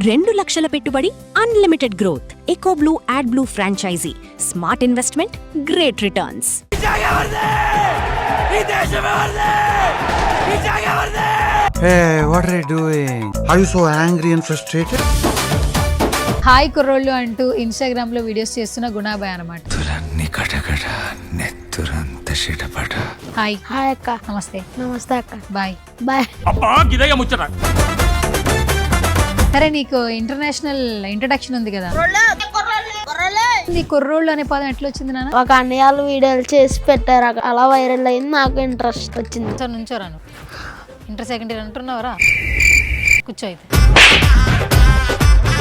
2 లక్షల పెట్టుబడి, unlimited growth. Eco blue add blue franchise. Smart investment, great returns. Hey, what are you doing? Are you so angry and frustrated? Hi కుర్రోళ్ళు అంటూ Instagram లో videos చేస్తున్న గుణాబాయ్ అనమాట. Hi hi అక్క. నమస్తే. నమస్తే అక్క. Bye bye. సరే, నీకు ఇంటర్నేషనల్ ఇంట్రడక్షన్ ఉంది కదా, ఈ కుర్రోళ్ళు అనే పదం ఎట్లా వచ్చింది నాన్న? ఒక అన్నయ్యలు వీడియోలు చేసి పెట్టారు అక్క. అలా వైరల్ అయింది, నాకు ఇంట్రెస్ట్ వచ్చింది. సార్ నుంచోరాను, ఇంటర్ సెకండ్ ఇయర్ అంటున్నావరా? కూర్చో అయితే.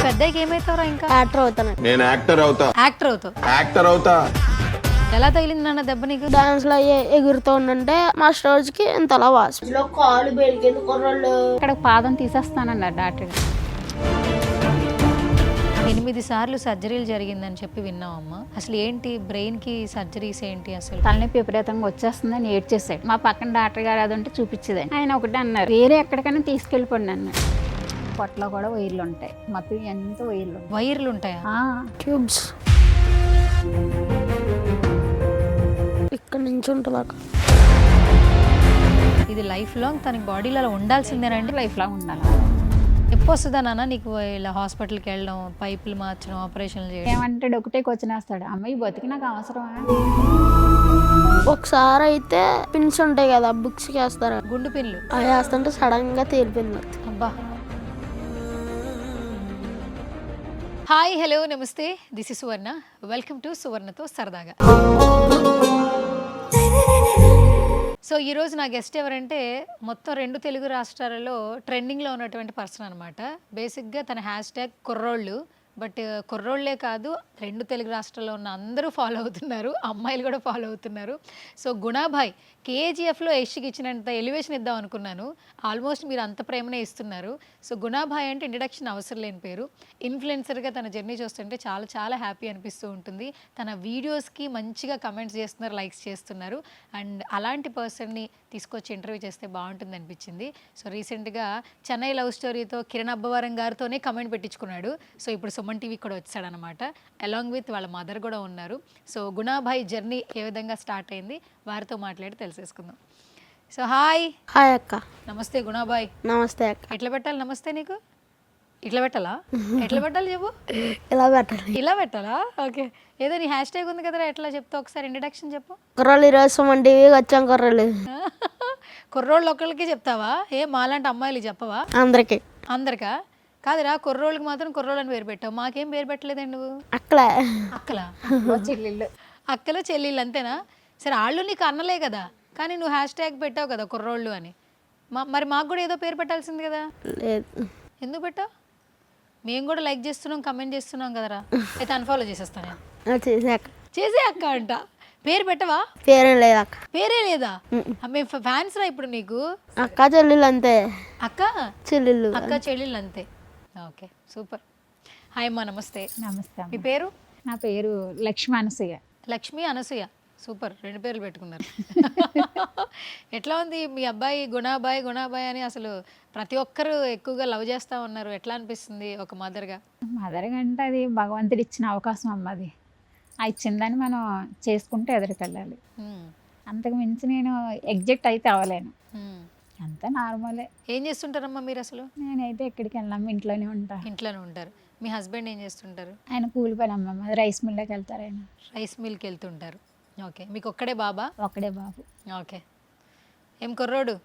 పెద్దకి ఏమైతావురా? ఇంకా యాక్టర్ అవుతాను. నేను యాక్టర్ అవుతా. యాక్టర్ అవుతా. ఎలా తగిలింది నాన్న దెబ్బ నీకు? డాన్స్ లో ఎగురుతూ ఉండంటే మా స్టోర్స్ కి ఇంతలా వాసు కాలు బెలికింది. కుర్రోళ్ళు ఇక్కడ పాదం తీసేస్తానన్నారు డాక్టర్ గారు. 8 సార్లు సర్జరీలు జరిగిందని చెప్పి విన్నామమ్మా. అసలు ఏంటి బ్రెయిన్ కి సర్జరీస్ ఏంటి? అసలు తలనొప్పి విపరీతంగా వచ్చేస్తుందని ఏడ్చేసాడు. మా పక్కన డాక్టర్ గారు అదంటే చూపించేదాన్ని. ఆయన ఒకటే అన్నారు, వేరే ఎక్కడికైనా తీసుకెళ్ళిపోండి అన్నారు. పొట్టలో కూడా వైర్లు ఉంటాయి, మొత్తం ఎంత వైర్లు. వైర్లు ఉంటాయా? ట్యూబ్స్ ఇక్కడ నుంచి ఉంటుంది అక్క. ఇది లైఫ్ లాంగ్ తన బాడీలో అలా ఉండాల్సిందేనండి? లైఫ్ లాంగ్ ఉండాలి. ఎప్పుడు వస్తుందా నాన్న నీకు ఇలా హాస్పిటల్కి వెళ్ళడం, పైపులు మార్చడం, ఆపరేషన్లు చేయడం? ఏమంటాడు, ఒకటే క్వశ్చన్ వేస్తాడు, అమ్మాయి బతికి నాకు అవసరమా? ఒకసారి అయితే పిన్స్ ఉంటాయి కదా, బుక్స్ కి వేస్తారు, గుండు పిన్లు అవి వేస్తుంటే సడన్ గా తేలిపోయింది. అబ్బా. హాయ్, హలో, నమస్తే. This is Suvarna. Welcome to సువర్ణతో సరదాగా. సో ఈరోజు నా గెస్ట్ ఎవరంటే మొత్తం 2 తెలుగు రాష్ట్రాలలో ట్రెండింగ్లో ఉన్నటువంటి పర్సన్ అనమాట. బేసిక్గా తన హ్యాష్ ట్యాగ్ కుర్రోళ్ళు. బట్ కుర్రోళ్ళే కాదు, 2 తెలుగు రాష్ట్రాల్లో ఉన్న అందరూ ఫాలో అవుతున్నారు, అమ్మాయిలు కూడా ఫాలో అవుతున్నారు. సో గుణాబాయ్ కేజీఎఫ్లో యష్కి ఇచ్చినంత ఎలివేషన్ ఇద్దాం అనుకున్నాను. ఆల్మోస్ట్ మీరు అంత ప్రేమనే ఇస్తున్నారు. సో గుణాబాయ్ అంటే ఇంట్రడక్షన్ అవసరం లేని పేరు. ఇన్ఫ్లుయెన్సర్గా తన జర్నీ చూస్తుంటే చాలా చాలా హ్యాపీ అనిపిస్తూ ఉంటుంది. తన వీడియోస్కి మంచిగా కమెంట్స్ చేస్తున్నారు, లైక్స్ చేస్తున్నారు. అండ్ అలాంటి పర్సన్ని తీసుకొచ్చి ఇంటర్వ్యూ చేస్తే బాగుంటుంది అనిపించింది. సో రీసెంట్గా చెన్నై లవ్ స్టోరీతో కిరణ్ అబ్బవరం గారితోనే కమెంట్ పెట్టించుకున్నాడు. సో ఇప్పుడు సుమన్ టీవీ కూడా వచ్చాడనమాట. అలాంగ్ విత్ వాళ్ళ మదర్ కూడా ఉన్నారు. సో గుణాబాయ్ జర్నీ ఏ విధంగా స్టార్ట్ అయింది, వారితో మాట్లాడి తెలిసేసుకుందాం. So hi. హాయ్ అక్క. నమస్తే గుణాబాయ్. నమస్తే అక్క. ఎట్లా పెట్టాలి నమస్తే నీకు? ఇట్లా పెట్టాలా? ఎట్లా పెట్టాలి చెప్పు. ఇలా పెట్టాలి. ఇలా పెట్టాలా? ఓకే. ఏదో నీ హ్యాష్ ట్యాగ్ ఉంది కదరా, ఎట్లా చెప్తావు ఒకసారి ఇంట్రడక్షన్ చెప్పు. కుర్రోళ్ళు ఈరోజు సుమన్ టీవీకి వచ్చాం. కుర్రోళ్ళు ఒక్కళ్ళకి చెప్తావా? ఏ మాలాంటి అమ్మాయిలు చెప్పవా? అందరికి. అందరికా? కాదురా, కుర్రోళ్ళకి మాత్రం కుర్రోళ్ళు అని పేరు పెట్టావు, మాకేం పేరు పెట్టలేదండి నువ్వు. అక్కలే. అక్కలా? చెల్లెళ్ళు. అక్కలు చెల్లెళ్ళు అంతేనా? సరే, వాళ్ళు నీకు అన్నలే కదా, కానీ నువ్వు హ్యాష్ ట్యాగ్ పెట్టావు కదా కుర్రోళ్ళు అని. మరి మాకు కూడా ఏదో పేరు పెట్టాల్సింది కదా. లేదు. ఎందుకు పెట్టావు? మేము కూడా లైక్ చేస్తున్నాం, కమెంట్ చేస్తున్నాం కదరా. అయితే అన్ఫాలో చేసేస్తాను నేను. చేసాక చేసే అక్క అంట. పేరు పెట్టవా? పేరేం లేదు అక్క. పేరే లేదా? మేము ఫ్యాన్స్ రా ఇప్పుడు నీకు. అక్క చెల్లెళ్ళు అంతే. అక్క చెల్లెళ్ళు. అక్క చెల్లెళ్ళు అంతే. Okay, super. హాయ్ అమ్మా, నమస్తే. నమస్తే. మీ పేరు? నా పేరు లక్ష్మీ అనసూయ. లక్ష్మి అనసూయ. సూపర్, 2 పేర్లు పెట్టుకున్నారు. ఎట్లా ఉంది మీ అబ్బాయి గుణాబాయ్ అని? అసలు ప్రతి ఒక్కరు ఎక్కువగా లవ్ చేస్తూ ఉన్నారు. ఎట్లా అనిపిస్తుంది ఒక మదర్గా? మదర్గా అంటే అది భగవంతుడు ఇచ్చిన అవకాశం అమ్మ. అది ఆ ఇచ్చిందని మనం చేసుకుంటే ఎదురుకెళ్ళాలి. అంతకు మించి నేను ఎగ్జెక్ట్ అయితే అవ్వలేను. అంతా నార్మలే. ఏం చేస్తుంటారమ్మా మీరు అసలు? నేనైతే ఎక్కడికి వెళ్ళాము, ఇంట్లోనే ఉంటా. ఇంట్లోనే ఉంటారు. మీ హస్బెండ్ ఏం చేస్తుంటారు? ఆయన కూలి పని అమ్మ, అది రైస్ మిల్లోకి వెళ్తారు. ఆయన రైస్ మిల్కి వెళ్తుంటారు. ఓకే. మీకు ఒక్కడే బాబా? ఒక్కడే బాబు. ఓకే. ఏం కుర్రోడు?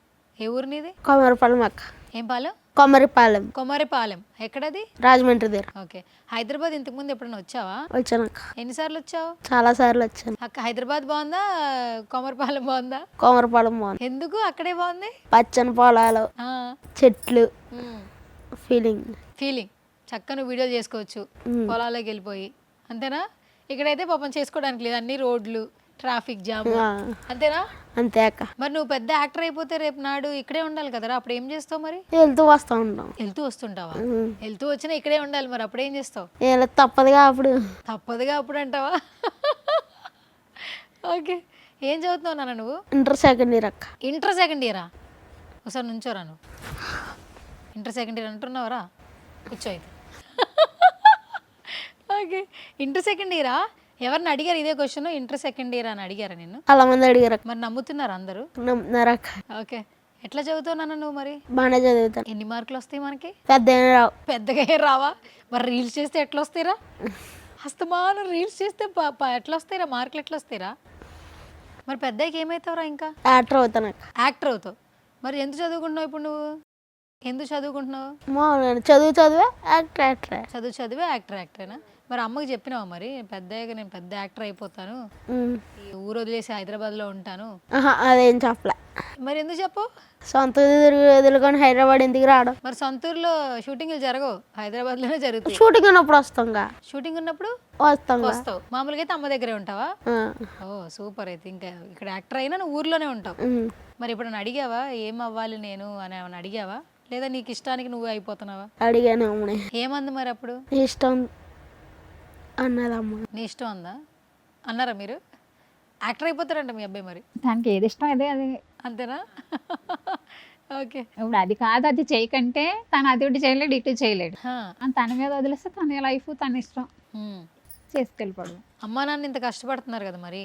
ఏ ఊరు నీది? కొమరపాలెం అక్క. ఏం పాలెం? కొమరపాలెం. కొమరపాలెం. ఎక్కడది? రాజమండ్రి దగ్గర. ఓకే. హైదరాబాద్ ఇంతకుముందు ఎప్పుడైనా వచ్చావా? వచ్చాను అక్క. ఎన్నిసార్లు వచ్చావు? చాలా సార్లు వచ్చాను అక్క. హైదరాబాద్ బాగుందా, కొమరపాలెం బాగుందా? కొమరపాలెం బాగుంది. ఎందుకు అక్కడే బాగుంది? పచ్చని పొలాలు, చెట్లు, ఫీలింగ్. చక్కని వీడియోలు చేసుకోవచ్చు పొలాల్లోకి వెళ్ళిపోయి, అంతేనా? ఇక్కడైతే పాపం చేసుకోవడానికి లేదు, అన్ని రోడ్లు, ట్రాఫిక్ జామ్, అంతేనా? అంతే అక్క. మరి నువ్వు పెద్ద యాక్టర్ అయిపోతే రేపు నాడు ఇక్కడే ఉండాలి కదరా, అప్పుడు ఏం చేస్తావు మరి? వెళ్తూ వస్తూ ఉంటాం. వెళ్తూ వస్తుంటావా? వెళ్తూ వచ్చినా ఇక్కడే ఉండాలి, మరి అప్పుడు ఏం చేస్తావు? తప్పదుగా అప్పుడు. తప్పదుగా అప్పుడు అంటావా? ఓకే. ఏం చదువుతున్నావు నాన్న నువ్వు? ఇంటర్ సెకండ్ ఇయర్ అక్క. ఇంటర్ సెకండ్ ఇయరా? ఒకసారి నుంచోరా. నువ్వు ఇంటర్ సెకండ్ ఇయర్ అంటున్నావరా? కూర్చో అయితే. ఓకే. ఇంటర్ సెకండ్ ఇయరా? ఎవరిని అడిగారు ఇదే క్వశ్చన్? ఇంటర్ సెకండ్ ఇయర్ అని అడిగారా నిన్ను? చాలా మంది అడిగారు మరి నమ్ముతున్నారు అందరూ? నమ్ముతున్నారక్క. ఓకే. ఎట్లా చదువుతావు నాన్న నువ్వు మరి? బాగానే చదువుతాను. ఎన్ని మార్కులు వస్తాయి మనకి? పెద్ద ఏం రావు. పెద్దగా ఏం రావా? మరి రీల్స్ చేస్తే ఎట్లా వస్తాయిరా? హస్తమానం రీల్స్ చేస్తే ఎట్లా వస్తాయిరా మార్కులు? ఎట్లా వస్తాయిరా? మరి పెద్దకి ఏమవుతావురా? ఇంకా యాక్టర్ అవుతాను అక్క. యాక్టర్ అవుతావు. మరి ఎందుకు చదువుకుంటున్నావు ఇప్పుడు నువ్వు? ఎందుకు చదువుకుంటున్నావు? మామూలు చదివే యాక్టర్. చదివే యాక్టరేనా? మరి అమ్మకి చెప్పినావా మరి పెద్దయ్యాక నేను పెద్ద యాక్టర్ అయిపోతాను, ఈ ఊరు వదిలేసి హైదరాబాద్లో ఉంటాను? అదేం చెప్పలే. మరి ఎందుకు చెప్పు? సొంత వదులుకొని హైదరాబాద్ ఎందుకు రావడం? మరి సొంత ఊర్లో షూటింగ్లు జరగవు, హైదరాబాద్లోనే జరుగుతాయి. షూటింగ్ ఉన్నప్పుడు వస్తాం. షూటింగ్ ఉన్నప్పుడు వస్తావు. మామూలుగా అయితే అమ్మ దగ్గరే ఉంటావా? ఓ సూపర్. అయితే ఇంకా ఇక్కడ యాక్టర్ అయినా నువ్వు ఊర్లోనే ఉంటావు. మరి ఇప్పుడు నన్ను అడిగావా ఏం అవ్వాలి నేను అని ఏమన్నా అడిగావా? లేదా నీకు ఇష్టానికి నువ్వు అయిపోతున్నావా? అడిగాను అమ్మని. ఏమంది మరి అప్పుడు? ఇష్టం అన్నదమ్మ. నీ ఇష్టం అందా? అన్నారా మీరు? యాక్టర్ అయిపోతారంట మీ అబ్బాయి మరి? దానికి ఏది ఇష్టం అదే అది. అంతేనా? ఓకే. ఇప్పుడు అది కాదు, అది చేయకంటే తను అది ఒకటి చేయలేడు, ఇటు చేయలేడు. తన మీద వదిలేస్తే తన లైఫ్ తన ఇష్టం చేసుకెళ్ళిపోడు. అమ్మా నాన్న ఇంత కష్టపడుతున్నారు కదా, మరి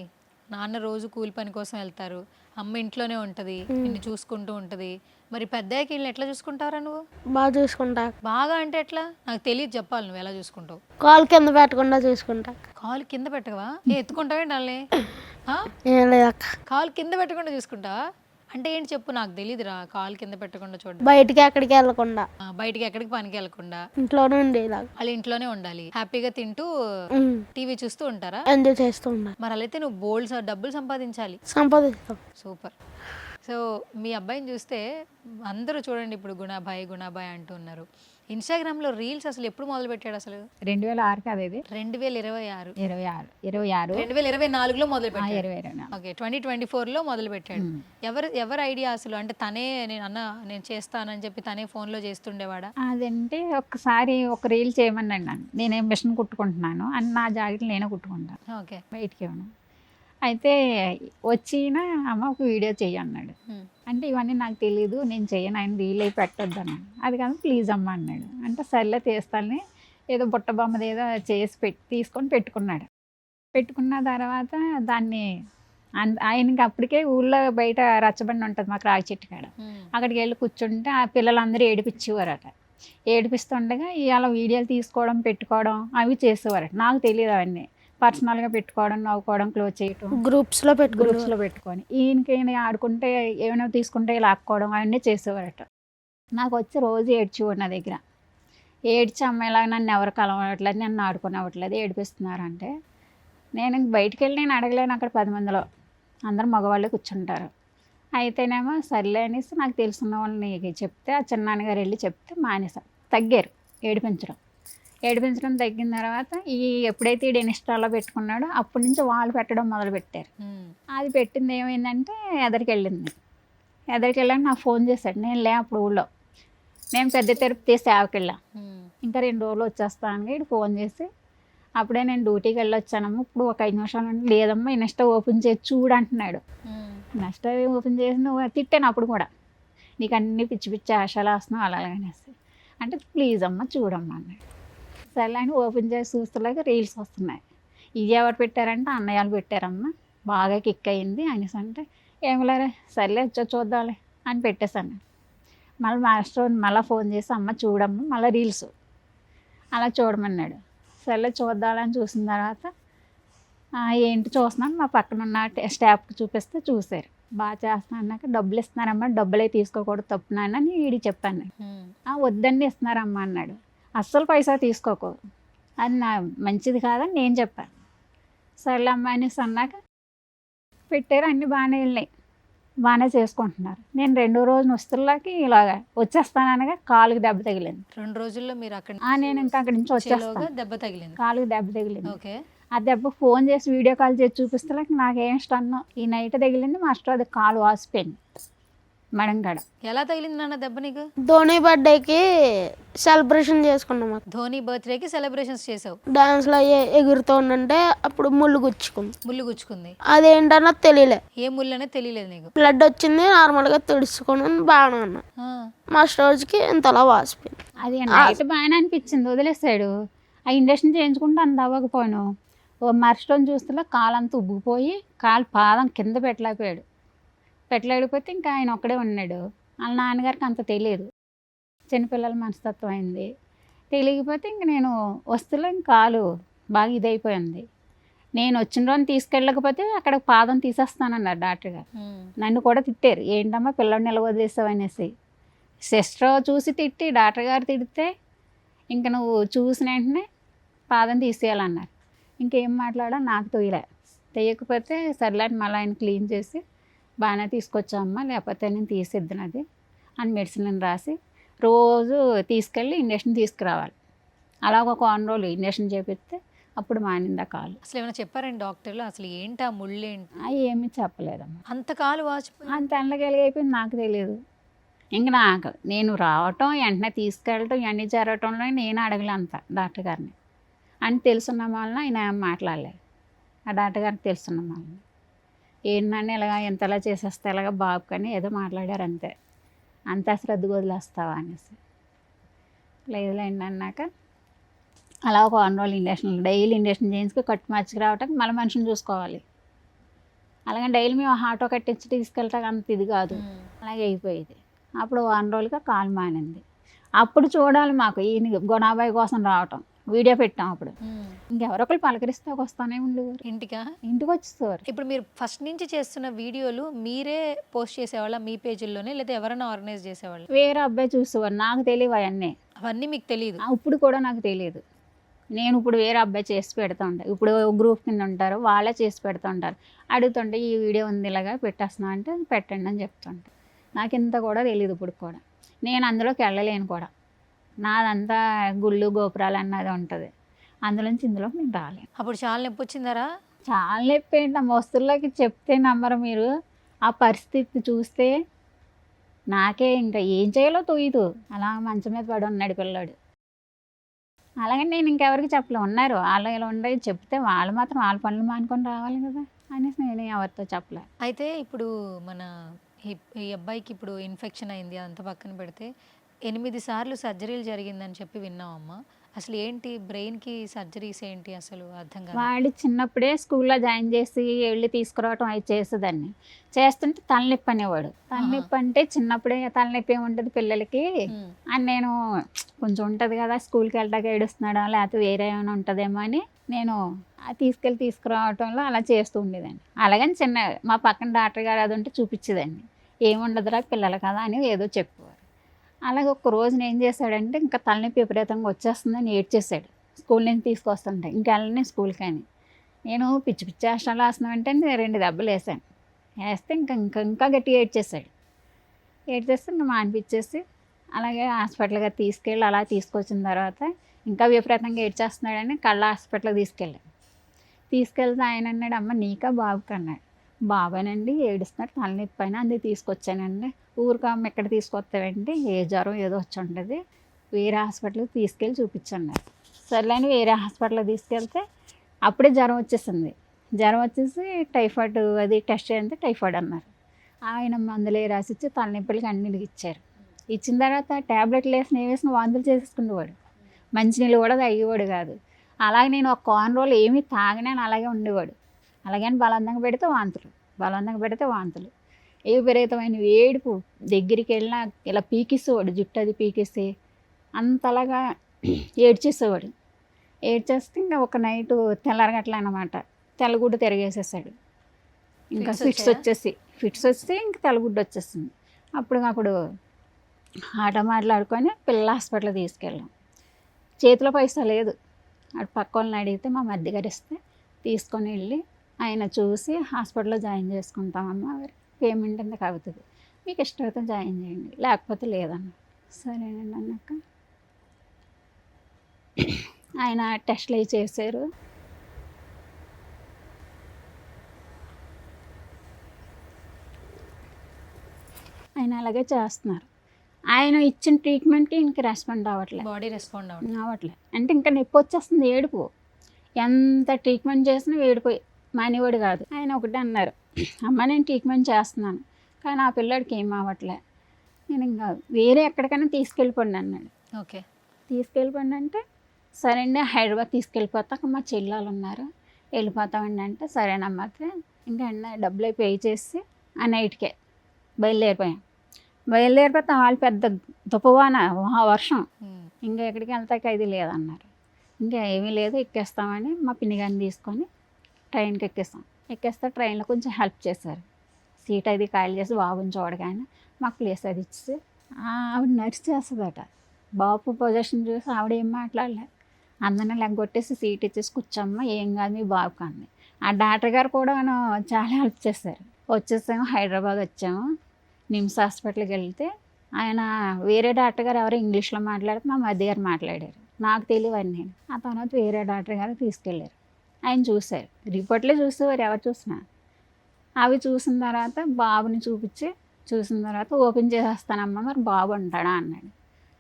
నాన్న రోజు కూలి పని కోసం వెళ్తారు, అమ్మ ఇంట్లోనే ఉంటుంది, నిన్ను చూసుకుంటూ ఉంటుంది. మరి పెద్దయ్యకి వీళ్ళని ఎట్లా చూసుకుంటారా నువ్వు? బాగా చూసుకుంటా. బాగా అంటే ఎట్లా? నాకు తెలియదు, చెప్పాలి నువ్వు ఎలా చూసుకుంటావు. కాలు కింద పెట్టకుండా చూసుకుంటా. కాలు కింద పెట్టవా? ఎత్తుకుంటావేంటి వాళ్ళని? ఏం లేదక్క. కాలు కింద పెట్టకుండా చూసుకుంటావా అంటే ఏంటి చెప్పు, నాకు తెలియదురా. కాలు కింద పెట్టకుండా చూడ, బయటికి ఎక్కడికి వెళ్ళకుండా, బయటికి ఎక్కడికి పనికి వెళ్ళకుండా ఇంట్లోనే ఉండేలాగా. వాళ్ళ ఇంట్లోనే ఉండాలి, హ్యాపీగా తింటూ టీవీ చూస్తూ ఉంటారా? ఎంజాయ్ చేస్తూ ఉండాలి. మరి అలా అయితే నువ్వు బోల్డ్ డబ్బులు సంపాదించాలి. సంపాదిస్తాం. సూపర్. సో మీ అబ్బాయిని చూస్తే అందరూ చూడండి ఇప్పుడు గుణాబాయ్ అంటున్నారు. ఇన్స్టాగ్రామ్లో రీల్స్ అసలు ఎప్పుడు మొదలు పెట్టాడు అసలు? 2006 కాదు ఇది, 2026. 2024 2024లో మొదలు పెట్టాడు. ఓకే, 2024లో మొదలు పెట్టాడు. ఎవరు ఐడియా అసలు? అంటే తనే నేను చేస్తానని చెప్పి తనే ఫోన్లో చేస్తుండేవాడా? అదంటే ఒకసారి ఒక రీల్ చేయమన్నాడు నన్ను. నేనేం మిషన్ కుట్టుకుంటున్నాను అని, నా జాకెట్లు నేనే కుట్టుకుంటాను. ఓకే. బయటికి ఇవ్వను. అయితే వచ్చిన అమ్మ ఒక వీడియో చెయ్యి అన్నాడు. అంటే ఇవన్నీ నాకు తెలియదు, నేను చెయ్యను, ఆయన రీల్ అయి పెట్టొద్దు అన్నాను. అది కాదు ప్లీజ్ అమ్మ అన్నాడు. అంటే సర్లే తీస్తానని ఏదో బుట్ట బొమ్మది ఏదో చేసి తీసుకొని పెట్టుకున్నాడు. పెట్టుకున్న తర్వాత దాన్ని ఆయనకి అప్పటికే ఊళ్ళో బయట రచ్చబండి ఉంటుంది మాకు రాగి చెట్టు కాడ. అక్కడికి వెళ్ళి కూర్చుంటే ఆ పిల్లలందరూ ఏడిపించేవారట. ఏడిపిస్తుండగా ఇవాళ వీడియోలు తీసుకోవడం పెట్టుకోవడం అవి చేసేవారట. నాకు తెలియదు అవన్నీ. పర్సనల్గా పెట్టుకోవడం, నవ్వుకోవడం, క్లోజ్ చేయటం, గ్రూప్స్లో పెట్టుకొని ఈయనకి ఆడుకుంటే ఏమైనా తీసుకుంటే లాక్కోవడం అవన్నీ చేసేవారట. నాకు వచ్చి రోజు ఏడ్చేవాడు నా దగ్గర. ఏడ్చి అమ్మాయిలా నన్ను ఎవరు కలవట్లేదు, నన్ను ఆడుకునేవట్లేదు, ఏడిపిస్తున్నారంటే నేను బయటికి వెళ్ళి నేను అడగలేను. అక్కడ 10 మందిలో అందరూ మగవాళ్ళే కూర్చుంటారు. అయితేనేమో సర్లే అనేసి నాకు తెలుసున్న వాళ్ళని చెప్తే, ఆ చిన్నాన్నగారు వెళ్ళి చెప్తే మానేసారు. తగ్గారు ఏడిపించడం తగ్గిన తర్వాత ఎప్పుడైతే ఈ ఇన్స్టాలో పెట్టుకున్నాడో అప్పటి నుంచి వాళ్ళు పెట్టడం మొదలు పెట్టారు. అది పెట్టింది ఏమైందంటే ఎదరికి వెళ్ళాక నాకు ఫోన్ చేశాడు. నేను అప్పుడు ఊళ్ళో నేను పెద్ద తిరుపతి సేవకి వెళ్ళా. ఇంకా 2 రోజులు వచ్చేస్తాను. ఇటు ఫోన్ చేసి అప్పుడే నేను డ్యూటీకి వెళ్ళొచ్చానమ్మా, ఇప్పుడు ఒక 5 నిమిషాలు అంటే లేదమ్మా ఇన్స్టా ఓపెన్ చేసి చూడు అంటున్నాడు. ఇన్స్టా ఓపెన్ చేసి నువ్వు తిట్టాను అప్పుడు కూడా, నీకు అన్ని పిచ్చి పిచ్చి ఆశలు వేస్తున్నావు అలాగనేసి. అంటే ప్లీజ్ అమ్మ చూడమ్మా అన్నాడు. సరే అని ఓపెన్ చేసి చూస్తలేక రీల్స్ వస్తున్నాయి. ఇది ఎవరు పెట్టారంటే అన్నయ్యలు పెట్టారమ్మా, బాగా కిక్ అయింది అనేసి. అంటే ఏమిలేరే సర్లే చూద్దాంలే అని పెట్టేశాను. మళ్ళీ మాస్టర్ మళ్ళీ ఫోన్ చేసి అమ్మ చూడమ్మ మళ్ళీ రీల్స్ అలా చూడమన్నాడు. సర్లే చూద్దామని చూసిన తర్వాత ఏంటి చూస్తున్నాను, మా పక్కన ఉన్న స్టాఫ్కి చూపిస్తే చూశారు. బాగా చేస్తున్నా అన్నాక డబ్బులు ఇస్తున్నారమ్మా, డబ్బులే తీసుకోకూడదు తప్పునాయన అని వీడికి చెప్పాను. వద్దండి ఇస్తున్నారమ్మా అన్నాడు. అస్సలు పైసా తీసుకోకు, అది నా మంచిది కాదని నేను చెప్పాను. సర్లే అమ్మ అనేసి అన్నాక పెట్టారు. అన్నీ బాగానే వెళ్ళినాయి, బాగానే చేసుకుంటున్నారు. నేను 2వ రోజు వస్తువులకి ఇలాగా వచ్చేస్తాననగా కాలుకి దెబ్బ తగిలింది. 2 రోజుల్లో మీరు అక్కడ నేను ఇంకా అక్కడి నుంచి వచ్చేస్తాను. దెబ్బ తగిలింది, కాలుకి దెబ్బ తగిలింది. ఓకే. ఆ దెబ్బ ఫోన్ చేసి వీడియో కాల్ చేసి చూపిస్తలేక నాకేం ఇష్టం. ఈ నైట్ తగిలింది మాస్టర్, అది కాలు వాసిపోయింది. మడంగడ. ఎలా తగిలింది నాన్న దెబ్బ నీకు? ధోని బర్త్డేకి సెలబ్రేషన్ చేసుకున్నాం. ధోని బర్త్డేకి సెలబ్రేషన్స్ చేసావు, డాన్స్లో ఎగురుతూ ఉండంటే అప్పుడు ముళ్ళు గుచ్చుకుంది. ముళ్ళు గుచ్చుకుంది. అదేంటన్నా తెలియలే. ఏ ముళ్ళు అనేది తెలియలేదు నీకు? బ్లడ్ వచ్చింది, నార్మల్గా తుడుచుకుని బాగానే ఉన్నా. ఆ. మరుసటి రోజుకి ఇంతలా వాసిపోయింది. అది నైట్ బాగానే అనిపించింది, వదిలేసాడు. ఆ ఇండక్షన్ చేయించుకుంటే అంత అవ్వకపోయాను. ఓ మరుసటం చూస్తే కాలంతా ఉబ్బిపోయి పాదం కింద పెట్టలేకపోతే ఇంకా ఆయన ఒక్కడే ఉన్నాడు. వాళ్ళ నాన్నగారికి అంత తెలియదు, చిన్నపిల్లల మనస్తత్వం అయింది. తెలియకపోతే ఇంక నేను వస్తులో ఇంక కాలు బాగా ఇదైపోయింది. నేను వచ్చిన రోజు తీసుకెళ్ళకపోతే అక్కడ పాదం తీసేస్తానన్నారు డాక్టర్ గారు. నన్ను కూడా తిట్టారు, ఏంటమ్మా పిల్లడిని నిలవ వదిలేసావు అనేసి. సిస్టర్ చూసి తిట్టి డాక్టర్ గారు తిడితే ఇంక నువ్వు చూసిన వెంటనే పాదం తీసేయాలన్నారు. ఇంకేం మాట్లాడా నాకు తెయ్యకపోతే సర్లేని మళ్ళీ ఆయన క్లీన్ చేసి బాగానే తీసుకొచ్చామ్మా, లేకపోతే నేను తీసిద్దును అది అని మెడిసిన్ రాసి రోజు తీసుకెళ్ళి ఇంజక్షన్ తీసుకురావాలి. అలా ఒక 1 రోజులు ఇంజక్షన్ చేపిస్తే అప్పుడు మానింది ఆ కాలు. అసలు ఏమైనా చెప్పారండి డాక్టర్లు అసలు ఏంటి ఆ ముళ్ళు ఏంటి? అవి ఏమీ చెప్పలేదమ్మా. అంత కాలు వాచిపోయి అంత ఎండగలిగి అయిపోయింది, నాకు తెలియదు. ఇంక నేను రావటం వెంటనే తీసుకెళ్ళటం ఇవన్నీ జరగటంలో నేను అడగలే అంత డాక్టర్ గారిని అని తెలుసున్న వలన ఆయన మాట్లాడలేదు. ఆ డాక్టర్ గారికి తెలుసున్న వలన ఏంటని ఇలాగ ఎంతలా చేసేస్తే ఇలాగ బాబు కానీ ఏదో మాట్లాడారు అంతే. అంత శ్రద్ధ వదిలేస్తావా అనేసి. లేదులేండి అన్నాక అలా ఒక 1 రోజులు ఇంజక్షన్, డైలీ ఇంజక్షన్ చేయించుకు కట్టు మర్చికి రావటానికి మళ్ళీ మనిషిని చూసుకోవాలి. అలాగే డైలీ మేము ఆటో కట్టించి తీసుకెళ్ళటానికి అంత ఇది కాదు, అలాగే అయిపోయేది. అప్పుడు 1 రోజులుగా కాలు మానింది. అప్పుడు చూడాలి మాకు ఈయన గుణాబాయి కోసం రావటం, వీడియో పెట్టాం. అప్పుడు ఇంకెవరొకరు పలకరిస్తే వస్తానే ఉండేవారు, ఇంటికి వచ్చేసేవారు. ఇప్పుడు మీరు ఫస్ట్ నుంచి చేస్తున్న వీడియోలు మీరే పోస్ట్ చేసేవాళ్ళ మీ పేజీల్లోనే, లేదా ఎవరైనా ఆర్గనైజ్ చేసేవాళ్ళు? వేరే అబ్బాయి చూసేవారు, నాకు తెలియవు అవన్నీ. అవన్నీ మీకు తెలియదు? ఇప్పుడు కూడా నాకు తెలియదు. నేను ఇప్పుడు వేరే అబ్బాయి చేసి పెడతా ఉంటాను. ఇప్పుడు గ్రూప్ కింద ఉంటారు, వాళ్ళే చేసి పెడతా ఉంటారు. అడుగుతుంటే ఈ వీడియో ఉంది ఇలాగా పెట్టేస్తున్నా అంటే పెట్టండి అని చెప్తుంటా. నాకు ఇంత కూడా తెలియదు ఇప్పుడు కూడా. నేను అందులోకి వెళ్ళలేను కూడా. నాదంతా గుళ్ళు గోపురాలు అన్నది ఉంటుంది, అందులోంచి ఇందులోకి నేను రాలేను. అప్పుడు చాలా నొప్పి వచ్చిందరా? చాలా నొప్పి ఏంటి, ఆ వస్తువులకి చెప్తే నమ్మరు మీరు. ఆ పరిస్థితి చూస్తే నాకే ఇంకా ఏం చేయాలో తోయదు. అలా మంచం మీద పడి ఉన్నాడు పిల్లాడు. అలాగే నేను ఇంకెవరికి చెప్పలే. ఉన్నారు వాళ్ళు ఇలా ఉండే చెప్తే వాళ్ళు మాత్రం వాళ్ళ పనులు మానుకొని రావాలి కదా అనేసి నేను ఎవరితో చెప్పలే. అయితే ఇప్పుడు మన ఈ అబ్బాయికి ఇప్పుడు ఇన్ఫెక్షన్ అయింది, అంత పక్కన పెడితే 8 సార్లు సర్జరీలు జరిగిందని చెప్పి విన్నామమ్మా. అసలు ఏంటి బ్రెయిన్కి సర్జరీస్ ఏంటి అసలు అర్థం కాదు. వాడు చిన్నప్పుడే స్కూల్లో జాయిన్ చేసి వెళ్ళి తీసుకురావటం అవి చేసేదాన్ని. చేస్తుంటే తలనొప్పి అనేవాడు. తలనొప్పి అంటే చిన్నప్పుడే తలనొప్పి ఏముంటుంది పిల్లలకి అని నేను కొంచెం ఉంటుంది కదా స్కూల్కి వెళ్ళడానికి ఏడుస్తున్నాడా లేకపోతే వేరే ఏమైనా ఉంటుందేమో అని నేను తీసుకురావటంలో అలా చేస్తూ ఉండేదాన్ని. అలాగని చిన్న మా పక్కన డాక్టర్ గారు అది ఉంటే చూపించేదాన్ని, ఏముండదురా పిల్లలు కదా అని ఏదో చెప్పేవారు. అలాగే ఒక రోజున ఏం చేశాడంటే ఇంకా తలనొప్పి విపరీతంగా వచ్చేస్తుందని ఏడ్చేసాడు. స్కూల్ నుంచి తీసుకొస్తుంటే ఇంకా వెళ్ళని స్కూల్కి అని. నేను పిచ్చి పిచ్చి అష్టాలు వేస్తున్నామంటే 2 దెబ్బలు వేసాను. వేస్తే ఇంకా గట్టిగా ఏడ్చేసాడు. ఏడ్చేస్తే ఇంకా మానిపించేసి అలాగే హాస్పిటల్గా తీసుకెళ్ళి అలా తీసుకొచ్చిన తర్వాత ఇంకా విపరీతంగా ఏడ్చేస్తున్నాడని కళ్ళ హాస్పిటల్కి తీసుకెళ్తే ఆయన అన్నాడు, అమ్మ నీకా బాబుకి అన్నాడు. బాబానండి ఏడుస్తున్నాడు తలనొప్పి అయినా అందుకు తీసుకొచ్చానండి. ఊరికమ్మ ఎక్కడ తీసుకొస్తావండి, ఏ జ్వరం ఏదో వచ్చి ఉంటుంది, వేరే హాస్పిటల్కి తీసుకెళ్ళి చూపించన్నారు. సర్లేని వేరే హాస్పిటల్కి తీసుకెళ్తే అప్పుడే జ్వరం వచ్చేసింది. జ్వరం వచ్చేసి టైఫాయిడ్ అది టెస్ట్ చేయంటే టైఫాయిడ్ అన్నారు. ఆయన మందులు రాసిచ్చి తలనొప్పులకి అన్నిటికి ఇచ్చారు. ఇచ్చిన తర్వాత ట్యాబ్లెట్లు వేసిన వాంతులు చేసేసుకునేవాడు. మంచినీళ్ళు కూడా తాగేవాడు కాదు. అలాగే నేను ఒక 1 రోజులు ఏమీ తాగినాను అలాగే ఉండేవాడు. అలాగని బలవంతంగా పెడితే వాంతులు ఏ విపరీతమైన ఏడుపు. దగ్గరికి వెళ్ళినా ఇలా పీకిసేవాడు, జుట్టు అది పీకేసి అంతలాగా ఏడ్చేసేవాడు. ఏడ్చేస్తే ఇంకా ఒక నైటు తెల్లారగట్ల అనమాట తెల్లగుడ్డు తిరిగేసేసాడు. ఇంకా ఫిట్స్ వస్తే ఇంకా తెల్లగుడ్డు వచ్చేసింది. అప్పుడు ఆట మాట్లాడుకొని పిల్లల హాస్పిటల్ తీసుకెళ్ళాం. చేతిలో పైసా లేదు. అటు పక్క వాళ్ళని అడిగితే మా మధ్య గారు ఇస్తే తీసుకొని వెళ్ళి ఆయన చూసి హాస్పిటల్లో జాయిన్ చేసుకుంటామమ్మా, పేమెంట్ ఎంత అవుతుంది, మీకు ఇష్టమైతే జాయిన్ చేయండి లేకపోతే లేదన్న. సరేనండి అన్నాక ఆయన టెస్ట్లు అవి చేశారు. ఆయన అలాగే చేస్తున్నారు. ఆయన ఇచ్చిన ట్రీట్మెంట్కి ఇంక రెస్పాండ్ అవ్వట్లేదు. బాడీ రెస్పాండ్ అవ్వడం. అవ్వట్లేదు అంటే ఇంకా నొప్పి వచ్చేస్తుంది, ఏడుపు. ఎంత ట్రీట్మెంట్ చేసినా ఏడుపు మానేవాడు కాదు. ఆయన ఒకటే అన్నారు, అమ్మ నేను ట్రీట్మెంట్ చేస్తున్నాను కానీ ఆ పిల్లాడికి ఏం అవ్వట్లే, నేను ఇంకా వేరే ఎక్కడికైనా తీసుకెళ్ళిపోండి అన్నాడు. ఓకే. తీసుకెళ్ళిపోండి అంటే సరే అండి హైదరాబాద్ తీసుకెళ్ళిపోతా, అక్కడ మా చెల్లెలు ఉన్నారు వెళ్ళిపోతామండి అంటే సరేనమ్మా ఇంకా అన్న డబ్బులు పే చేసి ఆ నైట్కే బయలుదేరిపోతే వాళ్ళు పెద్ద తుఫాన వర్షం, ఇంకా ఎక్కడికి వెళ్తాకి అది లేదన్నారు. ఇంకా ఏమీ లేదు ఎక్కేస్తామని మా పిన్ని గారిని తీసుకొని ట్రైన్కి ఎక్కేస్తే ట్రైన్లో కొంచెం హెల్ప్ చేశారు. సీట్ అది ఖాళీ చేసి బాబుని చూడగానే మాకు ప్లేస్ అది ఇచ్చి ఆవిడ నర్స్ చేస్తుందట. బాబు పొజిషన్ చూసి ఆవిడ ఏం మాట్లాడలేదు, అందరినీ లెగ్గొట్టేసి సీట్ ఇచ్చేసి కూర్చోమ్మ ఏం కాదు మీ బాబుకి అంది. ఆ డాక్టర్ గారు కూడా చాలా హెల్ప్ చేశారు. వచ్చేసాము హైదరాబాద్ వచ్చాము, నిమ్స్ హాస్పిటల్కి వెళ్తే ఆయన వేరే డాక్టర్ గారు ఎవరో ఇంగ్లీష్లో మాట్లాడితే మా మధ్య గారు మాట్లాడారు, నాకు తెలియవన్నీ. ఆ తర్వాత వేరే డాక్టర్ గారు తీసుకెళ్ళారు. ఆయన చూశారు, రిపోర్ట్లే చూసేవారు ఎవరు చూసినా. అవి చూసిన తర్వాత బాబుని చూసిన తర్వాత ఓపెన్ చేసేస్తానమ్మా మరి బాబు ఉంటాడా అన్నాడు.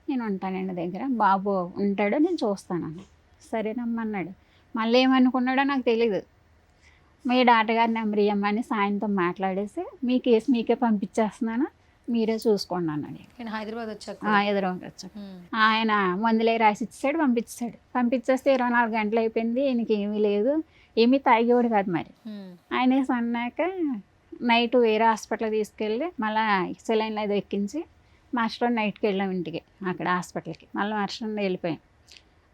నేను ఉంటానండి దగ్గర, బాబు ఉంటాడో నేను చూస్తానన్నా. సరేనమ్మా అన్నాడు. మళ్ళీ ఏమనుకున్నాడో నాకు తెలీదు. మీ డాక్టర్ గారి నెంబర్ ఇవ్వమని సాయంత్రం మాట్లాడేసి మీ కేసు మీకే పంపించేస్తున్నాను మీరే చూసుకోండి అన్నాడు. హైదరాబాద్ వచ్చాక ఆయన మందులే రాసి ఇచ్చాడు, పంపించేస్తే 24 గంటలు అయిపోయింది, ఈయనకి ఏమీ లేదు, ఏమీ తాగేవాడు కాదు. మరి ఆయన అన్నాక నైట్ వేరే హాస్పిటల్ తీసుకెళ్ళి మళ్ళీ సెలైన్లో ఏదో ఎక్కించి మాస్టర్ నైట్కి వెళ్ళాం ఇంటికి, అక్కడ హాస్పిటల్కి. మళ్ళీ మాస్టర్ వెళ్ళిపోయాం.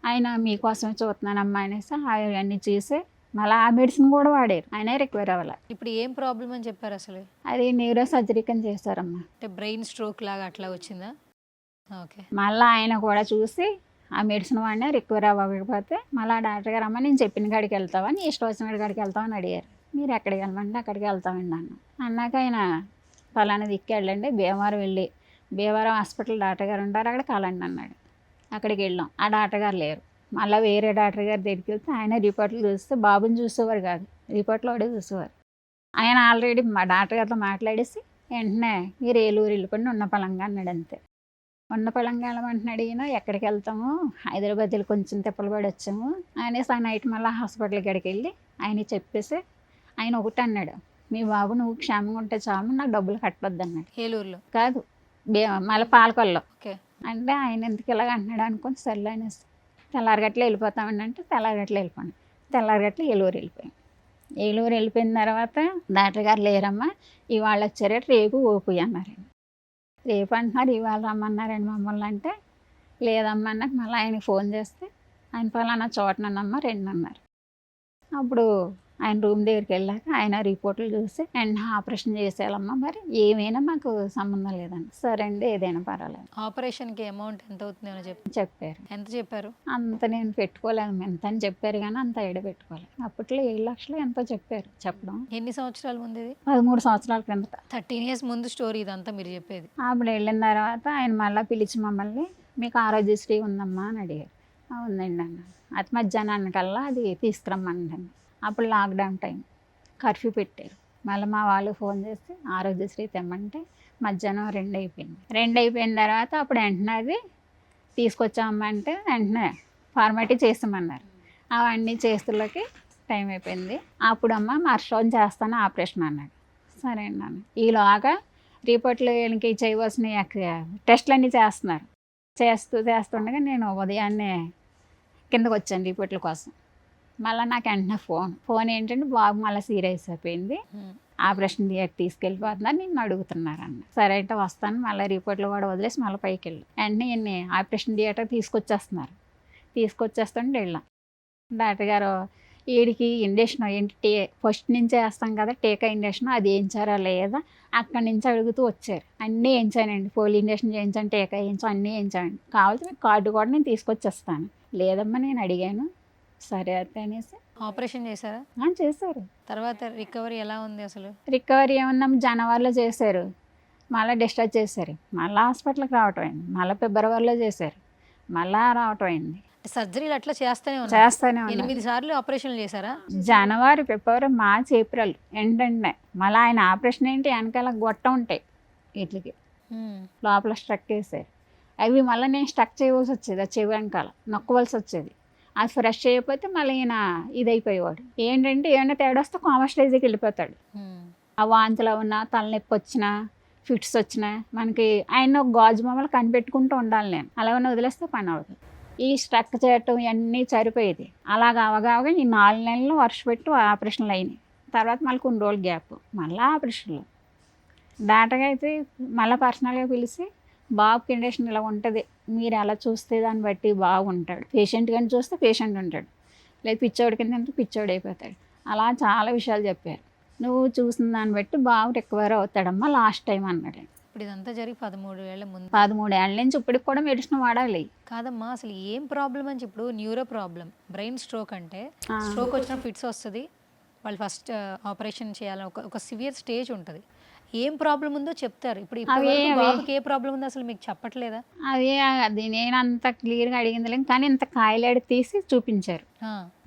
ఆయన మీకోసమే చూస్తున్నానమ్మా అనేసి అవన్నీ చూసి మళ్ళీ ఆ మెడిసిన్ కూడా వాడారు, ఆయన రికవర్ అవ్వాలి. ఇప్పుడు ఏం ప్రాబ్లం అని చెప్పారు అసలు? అది న్యూరో సర్జరీ అని చేశారమ్మా. అంటే బ్రెయిన్ స్ట్రోక్ లాగా అట్లా వచ్చిందా? ఓకే. మళ్ళీ ఆయన కూడా చూసి ఆ మెడిసిన్ వాడినా రికవర్ అవ్వకపోతే మళ్ళీ డాక్టర్ గారు అమ్మ నేను చెప్పిన కాడికి వెళ్తావా, నీ ఇష్టం వచ్చిన కాడికి వెళ్తావని అడిగారు. మీరు ఎక్కడికి వెళ్ళమంటే అక్కడికి వెళ్తామండి అన్నాక ఆయన ఫలానా దిక్కు వెళ్ళండి, భీమవరం హాస్పిటల్ డాక్టర్ గారు ఉంటారు అక్కడ కలండి అన్నాడు. అక్కడికి వెళ్ళాం, ఆ డాక్టర్ గారు లేరు. మళ్ళీ వేరే డాక్టర్ గారి దగ్గరికి వెళ్తే ఆయన రిపోర్ట్లు చూస్తే బాబుని చూసేవారు కాదు, రిపోర్ట్లో వాడే చూసేవారు. ఆయన ఆల్రెడీ మా డాక్టర్ గారితో మాట్లాడేసి వెంటనే మీరు ఏలూరు వెళ్ళిపోండి ఉన్న పలంగా అన్నాడు. అంతే. ఉన్న పలంగా వెళ్ళమంటున్నాడు. ఈయన ఎక్కడికి వెళ్తాము, హైదరాబాద్లో కొంచెం తిప్పలు పడి వచ్చాము అనేసి ఆ నైట్ మళ్ళీ హాస్పిటల్ కాడికి వెళ్ళి ఆయన చెప్పేసి ఆయన ఒకటి అన్నాడు, మీ బాబు నువ్వు క్షేమంగా ఉంటే చాలు, నాకు డబ్బులు కట్టవద్దు అన్నాడు. ఏలూరులో కాదు, మళ్ళీ పాలకొల్లో. ఓకే. అంటే ఆయన ఎందుకు ఇలాగ అంటున్నాడు అనుకుని సర్లే అనేసి తెల్లారగట్ల వెళ్ళిపోతామండి అంటే తెల్లారగట్ల వెళ్ళిపోయాను. తెల్లారగట్ల ఏలూరు వెళ్ళిపోయిన తర్వాత డాక్టర్ గారు లేరమ్మా ఇవాళ వచ్చారు, రేపు ఓపి అన్నారండి. రేపు అంటున్నారు, ఇవాళ రమ్మన్నారండి మమ్మల్ని అంటే లేదమ్మా అన్నట్టు మళ్ళీ ఆయనకి ఫోన్ చేస్తే ఆయన పలానా చోటనమ్మా రండి అన్నారు. అప్పుడు ఆయన రూమ్ దగ్గరికి వెళ్ళాక ఆయన రిపోర్ట్లు చూసి వెంటనే ఆపరేషన్ చేసేయాలమ్మా, మరి ఏమైనా మాకు సంబంధం లేదండి. సరే అండి ఏదైనా పర్వాలేదు. ఆపరేషన్కి అమౌంట్ ఎంత అవుతుంది అని చెప్పారు. ఎంత చెప్పారు? అంత నేను పెట్టుకోలేదు, ఎంత అని చెప్పారు కానీ అంత ఐడ పెట్టుకోలేదు. అప్పట్లో 7 లక్షలు ఎంతో చెప్పడం. ఎన్ని సంవత్సరాల ముందు ఇది? 13 సంవత్సరాల క్రిందట. 13 years ముందు స్టోరీ ఇదంతా మీరు చెప్పేది. అప్పుడు వెళ్ళిన తర్వాత ఆయన మళ్ళీ పిలిచి మమ్మల్ని మీకు ఆరోగ్యశ్రీ ఉందమ్మా అని అడిగారు. ఉందండి అన్న. అది మధ్యాహ్నానికల్లా అది తీసుకురమ్మండి. అప్పుడు లాక్డౌన్ టైం, కర్ఫ్యూ పెట్టారు. మళ్ళీ మా వాళ్ళు ఫోన్ చేసి ఆరోగ్యశ్రీ తెమ్మంటే మధ్యాహ్నం 2 అయిపోయింది. 2 అయిపోయిన తర్వాత అప్పుడు వెంటనే అది తీసుకొచ్చామంటే వెంటనే ఫార్మాలిటీ చేసామన్నారు. అవన్నీ చేస్తులకి టైం అయిపోయింది. అప్పుడు అమ్మ మర్షం చేస్తాను ఆపరేషన్ అన్నాడు. సరే అండి అన్న. ఈలోగా రిపోర్ట్లు వీళ్ళకి చేయవలసిన టెస్ట్లు అన్నీ చేస్తున్నారు. చేస్తుండగా నేను ఉదయాన్నే కిందకు వచ్చాను రిపోర్ట్ల కోసం. మళ్ళీ నాకు వెంటనే ఫోన్ ఏంటంటే బాబు మళ్ళీ సీరియస్ అయిపోయింది, ఆపరేషన్ థియేటర్ తీసుకెళ్ళిపోతున్నారు, నిన్ను అడుగుతున్నారు అన్న. సరే అంటే వస్తాను, మళ్ళీ రిపోర్ట్లు కూడా వదిలేసి మళ్ళీ పైకి వెళ్ళి వెంటనే ఈయన్ని ఆపరేషన్ థియేటర్ తీసుకొచ్చేస్తుంటే వెళ్ళాం. డాక్టర్ గారు వీడికి ఇంజక్షన్ ఏంటి ఫస్ట్ నుంచే వేస్తాం కదా టీకా ఇంజక్షన్, అది వేయించారా లేదా అక్కడి నుంచి అడుగుతూ వచ్చారు. అన్నీ వేయించానండి, పోలియో ఇంజక్షన్ చేయించాను, టీకా వేయించాను, అన్నీ వేయించానండి. కావాలంటే మీకు కార్డు కూడా నేను తీసుకొచ్చేస్తాను. లేదమ్మా నేను అడిగాను. సరే అయితే అనేసి ఆపరేషన్ చేశారా? చేశారు. తర్వాత రికవరీ ఎలా ఉంది అసలు? రికవరీ ఏమన్నా జనవరిలో చేశారు, మళ్ళీ డిశ్చార్జ్ చేశారు, మళ్ళీ హాస్పిటల్కి రావటం అయింది, మళ్ళీ ఫిబ్రవరిలో చేశారు, మళ్ళీ రావటం అయింది. సర్జరీలు అట్లా చేస్తూనే 8 సార్లు ఆపరేషన్లు చేశారా? జనవరి, ఫిబ్రవరి, మార్చ్, ఏప్రిల్ ఏంటంటే మళ్ళీ ఆయన ఆపరేషన్ ఏంటి వెనకాల గొట్ట ఉంటాయి వీటికి లోపల స్ట్రక్ వేసారు. అవి మళ్ళీ నేను స్ట్రక్ చేయవలసి వచ్చేది, ఆ చెవి వెనకాల నొక్కవలసి వచ్చేది. అది ఫ్రెష్ చేయకపోతే మళ్ళీ ఈయన ఇదైపోయేవాడు. ఏంటంటే ఏమైనా తేడా వస్తే కోమా స్టేజ్కి వెళ్ళిపోతాడు. ఆ వాంతులు అవునా, తలనొప్పి వచ్చినా, ఫిట్స్ వచ్చినా మనకి ఆయన ఒక గాజు బొమ్మలు కనిపెట్టుకుంటూ ఉండాలి. నేను అలా ఉన్న వదిలేస్తే పని అవుతుంది. ఈ స్ట్రక్ చేయటం ఇవన్నీ సరిపోయేది. అలాగ అవగాగా ఈ 4 నెలలు వరుస పెట్టి ఆపరేషన్లు అయినాయి. తర్వాత మళ్ళీ కొన్ని రోజులు గ్యాప్, మళ్ళీ ఆపరేషన్లు. డాక్టర్గా అయితే మళ్ళీ పర్సనల్గా పిలిచి బాబు కండిషన్ ఇలా ఉంటుంది, మీరు ఎలా చూస్తే దాన్ని బట్టి బాగుంటాడు. పేషెంట్ కానీ చూస్తే పేషెంట్ ఉంటాడు, లేదు పిచ్చోడి కింద అంటే పిచ్చోడు అయిపోతాడు. అలా చాలా విషయాలు చెప్పారు. నువ్వు చూసిన దాన్ని బట్టి బాగా రికవర్ అవుతాడమ్మా లాస్ట్ టైం అన్నాడు. ఇప్పుడు ఇదంతా జరిగి 13 ఏళ్ల ముందు. 13 ఏళ్ళ నుంచి ఇప్పటికి కూడా మెడిసిన్ వాడాలి. కాదమ్మా, అసలు ఏం ప్రాబ్లం అని ఇప్పుడు న్యూరో ప్రాబ్లం, బ్రెయిన్ స్ట్రోక్ అంటే స్ట్రోక్ వచ్చిన ఫిట్స్ వస్తుంది, వాళ్ళు ఫస్ట్ ఆపరేషన్ చేయాలని ఒక సివియర్ స్టేజ్ ఉంటుంది. ఏం ప్రాబ్లం ఉందో చెప్తారు. ఇప్పుడు బాబుకి ఏ ప్రాబ్లం ఉందో అసలు మీకు చెప్పట్లేదా? అది నేను అంత క్లియర్గా అడిగింది లేదు, కానీ ఇంత కాయలాడి తీసి చూపించారు.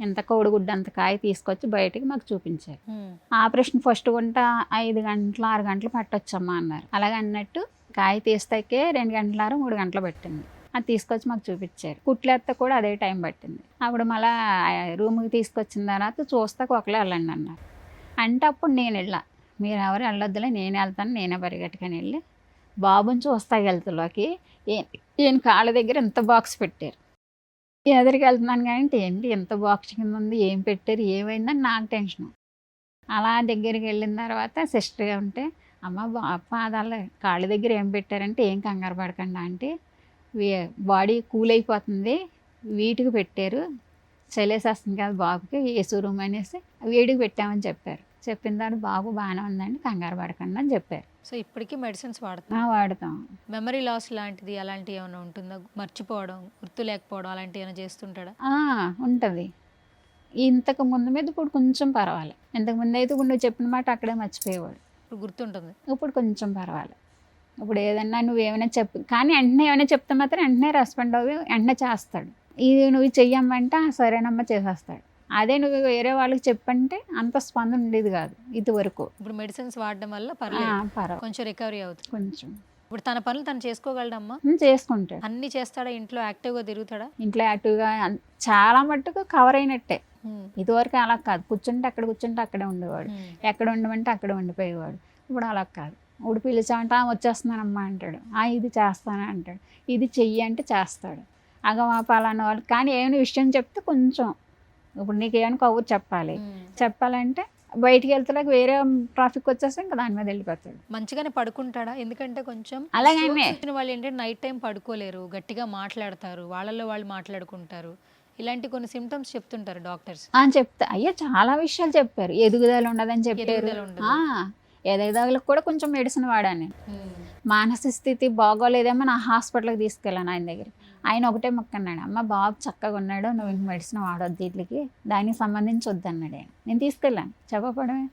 ఎంత కోడిగుడ్డ అంత కాయ తీసుకొచ్చి బయటికి మాకు చూపించారు. ఆపరేషన్ ఫస్ట్ గుంట 5 గంటలు 6 గంటలు పట్టొచ్చమ్మా అన్నారు. అలాగే అన్నట్టు కాయ తీస్తాకే 2 గంటల 3 గంటలు పట్టింది. అది తీసుకొచ్చి మాకు చూపించారు. కుట్లేస్తే కూడా అదే టైం పట్టింది. అప్పుడు మళ్ళీ రూమ్కి తీసుకొచ్చిన తర్వాత చూస్తాక ఒకలే వెళ్ళండి అన్నారు. అంటే అప్పుడు నేను వెళ్ళా, మీరు ఎవరు వెళ్ళొద్దులే, నేను వెళ్తాను. నేనే పరిగెట్టుకొని వెళ్ళి బాబుని చూస్తా వెళ్తులోకి ఈయన కాళ్ళ దగ్గర ఎంత బాక్స్ పెట్టారు. ఎదురికి వెళ్తున్నాను కానీ ఏంటి ఎంత బాక్స్ కింద ఉంది, ఏం పెట్టారు, ఏమైందని నాకు టెన్షన్. అలా దగ్గరికి వెళ్ళిన తర్వాత సిస్టర్గా ఉంటే, అమ్మ పాదాలు కాళ్ళ దగ్గర ఏం పెట్టారంటే, ఏం కంగారు పడకండి అంటే బాడీ కూల్ అయిపోతుంది, వీటికి పెట్టారు, చలేసేస్తుంది కదా బాబుకి, ఏసీ రూమ్ అనేసి వేడికి పెట్టామని చెప్పారు. చెప్పిన తర్వాత బాబు బాగానే ఉందండి, కంగారు పడకండి అని చెప్పారు. సో ఇప్పటికీ మెడిసిన్స్ వాడతాం. మెమరీ లాస్ లాంటిది అలాంటివి ఏమైనా ఉంటుందా? మర్చిపోవడం, గుర్తు లేకపోవడం అలాంటివి ఏమైనా చేస్తుంటాడా? ఉంటుంది. ఇంతకు ముందు మీద ఇప్పుడు కొంచెం పర్వాలేదు. ఇంతకు ముందు అయితే ఇప్పుడు నువ్వు చెప్పిన మాట అక్కడే మర్చిపోయేవాడు. ఇప్పుడు గుర్తుంటుంది. ఇప్పుడు కొంచెం పర్వాలేదు. ఇప్పుడు ఏదన్నా నువ్వేమైనా చెప్పు, కానీ వెంటనే ఏమైనా చెప్తే మాత్రం వెంటనే రెస్పాండ్ అవ్వి వెంటనే చేస్తాడు. ఇది నువ్వు చెయ్యమంటే సరేనమ్మా చేసేస్తాడు. అదే నువ్వు వేరే వాళ్ళకి చెప్పంటే అంత స్పందన ఉండేది కాదు ఇది వరకు. ఇప్పుడు మెడిసిన్స్ వాడడం వల్ల పర్వాలేదు, కొంచెం రికవరీ అవుతుంది. కొంచెం ఇప్పుడు తన పనులు తను చేసుకోగలడమ్మా? చేసుకుంటాడు. అన్ని చేస్తాడా? ఇంట్లో యాక్టివ్గా తిరుగుతాడా? ఇంట్లో యాక్టివ్గా చాలా మట్టుకు కవర్ అయినట్టే. ఇదివరకు అలా కాదు, కూర్చుంటే అక్కడే ఉండేవాడు, ఎక్కడ ఉండమంటే అక్కడ ఉండిపోయేవాడు. ఇప్పుడు అలా కాదు. ఇప్పుడు పిలిచామంటే వచ్చేస్తున్నానమ్మా అంటాడు, ఇది చేస్తాను అంటాడు, ఇది చెయ్యి అంటే చేస్తాడు. పలానా వాళ్ళు కానీ ఏమైనా విషయం చెప్తే కొంచెం, ఇప్పుడు నీకు ఏమైనా కబురు చెప్పాలంటే బయటికి వెళ్తలేక వేరే ట్రాఫిక్ వచ్చేస్తే ఇంకా దాని మీద వెళ్ళిపోతాడు. మంచిగానే పడుకుంటాడా? ఎందుకంటే కొంచెం అలాగే వాళ్ళు ఏంటంటే నైట్ టైం పడుకోలేరు, గట్టిగా మాట్లాడతారు, వాళ్ళల్లో వాళ్ళు మాట్లాడుకుంటారు, ఇలాంటి కొన్ని సిమ్టమ్స్ చెప్తుంటారు డాక్టర్స్. చెప్తా చాలా విషయాలు చెప్పారు. ఎదుగుదల ఉండదని చెప్పారు. ఎదుగుదలకు కూడా కొంచెం మెడిసిన్ వాడాను. మానసిక స్థితి బాగోలేదేమో నా హాస్పిటల్కి తీసుకెళ్ళాను ఆయన దగ్గర. ఆయన ఒకటే మొక్కన్నాడు, అమ్మ బాబు చక్కగా ఉన్నాడు, నువ్వు ఇంక మెడిసిన్ వాడొద్దు, వీటికి దానికి సంబంధించి వద్దన్నాడు ఆయన. నేను తీసుకెళ్ళాను. చెప్పపడమే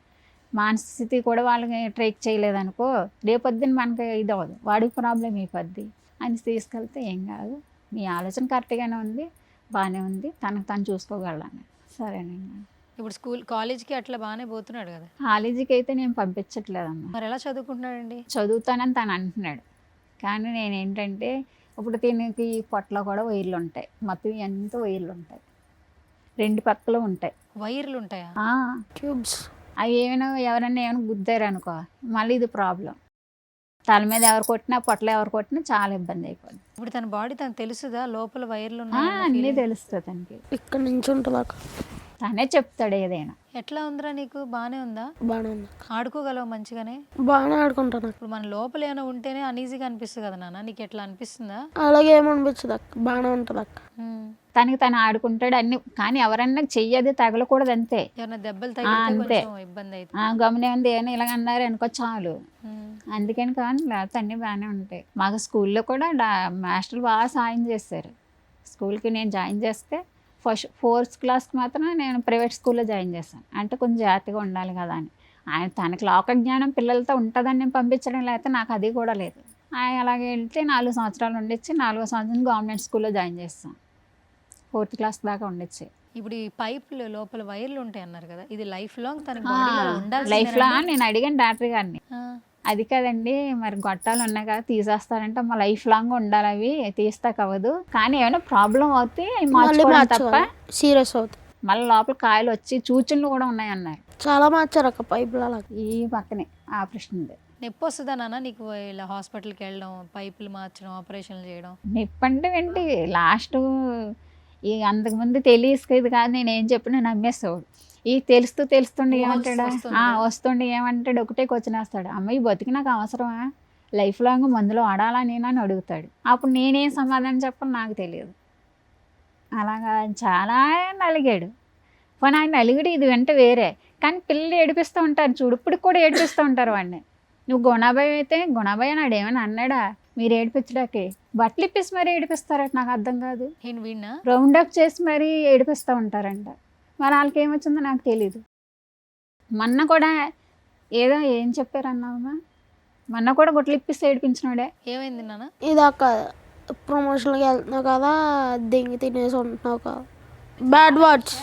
మానసిక స్థితి కూడా వాళ్ళకి ట్రేక్ చేయలేదనుకో, రేపొద్దున మనకి ఇది అవ్వదు, వాడికి ప్రాబ్లం ఈ పద్ది అని తీసుకెళ్తే ఏం కాదు, మీ ఆలోచన కరెక్ట్గానే ఉంది, బాగానే ఉంది, తనకు తను చూసుకోగలను. సరేనండి. ఇప్పుడు కాలేజ్కి అట్లా బాగానే పోతున్నాడు కదా? కాలేజీకి అయితే నేను పంపించట్లేదమ్మా. మరి ఎలా చదువుకుంటున్నాడండి? చదువుతానని తను అంటున్నాడు, కానీ నేనేంటంటే ఇప్పుడు దీనికి పొట్టలో కూడా వైర్లు ఉంటాయి, మొత్తం ఎంత వైర్లు ఉంటాయి, 2 పక్కలు ఉంటాయి. వైర్లు ఉంటాయా? ట్యూబ్స్. అవి ఎవరైనా ఏమైనా గుద్దారు అనుకో మళ్ళీ ఇది ప్రాబ్లం. తల మీద ఎవరు కొట్టినా పొట్టలో ఎవరు కొట్టినా చాలా ఇబ్బంది అయిపోద్ది. ఇప్పుడు తన బాడీ తనకు తెలుస్తుందా లోపల వైర్లు అన్నీ తెలుస్తుంది తనకి. ఇక్కడ నుంచి ఉంటుందా? తనే చెప్తాడు ఏదైనా. ఎట్లా ఉందిరా నీకు? బానే ఉందా? బాగానే ఉంది. ఆడుకోగలవు మంచిగానే? బాగానే ఆడుకుంటాను. ఇప్పుడు మన లోపల ఏమైనా ఉంటేనే అనీజీగా అనిపిస్తుంది కదా నాన్న, నీకు ఎట్లా అనిపిస్తుందా? అలాగే ఏమనిపించదు అక్క, బాగానే ఉంటుంది అక్క. తనకి తను ఆడుకుంటాడు అన్ని, కానీ ఎవరన్నా చెయ్యది తగలకూడదు అంతే. ఎవరైనా దెబ్బలు తగిలితే ఇబ్బంది అయితే గమనే ఉంది ఏమైనా ఇలాగన్నారు అనుకో చాలు. అందుకని కానీ లేకపోతే అన్నీ బాగానే ఉంటాయి. మాకు స్కూల్లో కూడా మాస్టర్లు బాగా సాయం చేశారు. స్కూల్కి నేను జాయిన్ చేస్తే ఫస్ట్ 4th క్లాస్కి మాత్రం నేను ప్రైవేట్ స్కూల్లో జాయిన్ చేశాను. అంటే కొంచెం జాగ్రత్తగా ఉండాలి కదా అని. ఆయన తనకి లోక జ్ఞానం పిల్లలతో ఉంటుందని నేను పంపించడం, లేకపోతే నాకు అది కూడా లేదు. ఆయన అలాగే వెళ్తే 4 సంవత్సరాలు ఉండొచ్చి 4వ సంవత్సరం గవర్నమెంట్ స్కూల్లో జాయిన్ చేస్తాను. 4th క్లాస్ దాకా ఉండొచ్చు. ఇప్పుడు ఈ పైపులు లోపల వైర్లు ఉంటాయి అన్నారు కదా, ఇది లైఫ్ లాంగ్ తనకి లైఫ్ లాంగ్ నేను అడిగాను డాక్టర్ గారిని, అది కదండి మరి గొట్టాలు ఉన్నాయి కదా తీసేస్తారంటే మా లైఫ్ లాంగ్ ఉండాలి అవి తీస్తాకవ్వదు కానీ ఏమైనా ప్రాబ్లం అవుతే అవి మళ్ళీ మార్చుకోవడం తప్ప మార్చాలి, సీరియస్ అవుతుంది. మళ్ళీ లోపల కాయలు వచ్చి సూచనలు కూడా ఉన్నాయన్నారు. చాలా మార్చారు అక్క పైపులు అలా. ఈ పక్కనే ఆపరేషన్ ఉంది. నొప్పి వస్తుందా నాన్న నీకు ఇలా హాస్పిటల్కి వెళ్ళడం, పైపులు మార్చడం, ఆపరేషన్లు చేయడం? నొప్పి అంటే ఏంటి లాస్ట్ ఈ అంతకుముందు తెలియదు కాదు, నేను ఏం చెప్పినా నమ్మేస్తాడు. ఈ తెలుస్తుండే ఏమంటాడా వస్తుండే ఏమంటాడు ఒకటే క్వశ్చన్ వేస్తాడు, అమ్మాయి బతికి నాకు అవసరమా, లైఫ్ లాంగ్ మందులో ఆడాలా నేను అని అడుగుతాడు. అప్పుడు నేనేం సమాధానం చెప్పాలి నాకు తెలియదు. అలాగా చాలా నలిగాడు. పోనీ ఆయన నలిగడు ఇది వెంట వేరే, కానీ పిల్లలు ఏడిపిస్తూ ఉంటారు చూడు, ఇప్పుడు కూడా ఏడిపిస్తూ ఉంటారు వాడిని. నువ్వు గుణాబాయ్ అయితే గుణాబాయ్ అన్నాడు ఏమైనా అన్నాడా మీరు ఏడిపించడానికి? బట్టలు ఇప్పేసి మరీ ఏడిపిస్తారట, నాకు అర్థం కాదు. నేను విన్నా రౌండ్ అప్ చేసి మరీ ఏడిపిస్తూ ఉంటారంట. మరి వాళ్ళకి ఏమొచ్చిందో నాకు తెలీదు. మొన్న కూడా ఏం చెప్పారన్నావమ్మా, మొన్న కూడా గుట్లు ఇప్పిస్తే ఏడిపించినాడే. ఏమైంది నాన్న? ఇది అక్క ప్రమోషన్కి వెళ్తున్నావు కదా, దెంగి తినేసి ఉంటున్నావు కదా, బ్యాడ్ వర్డ్స్.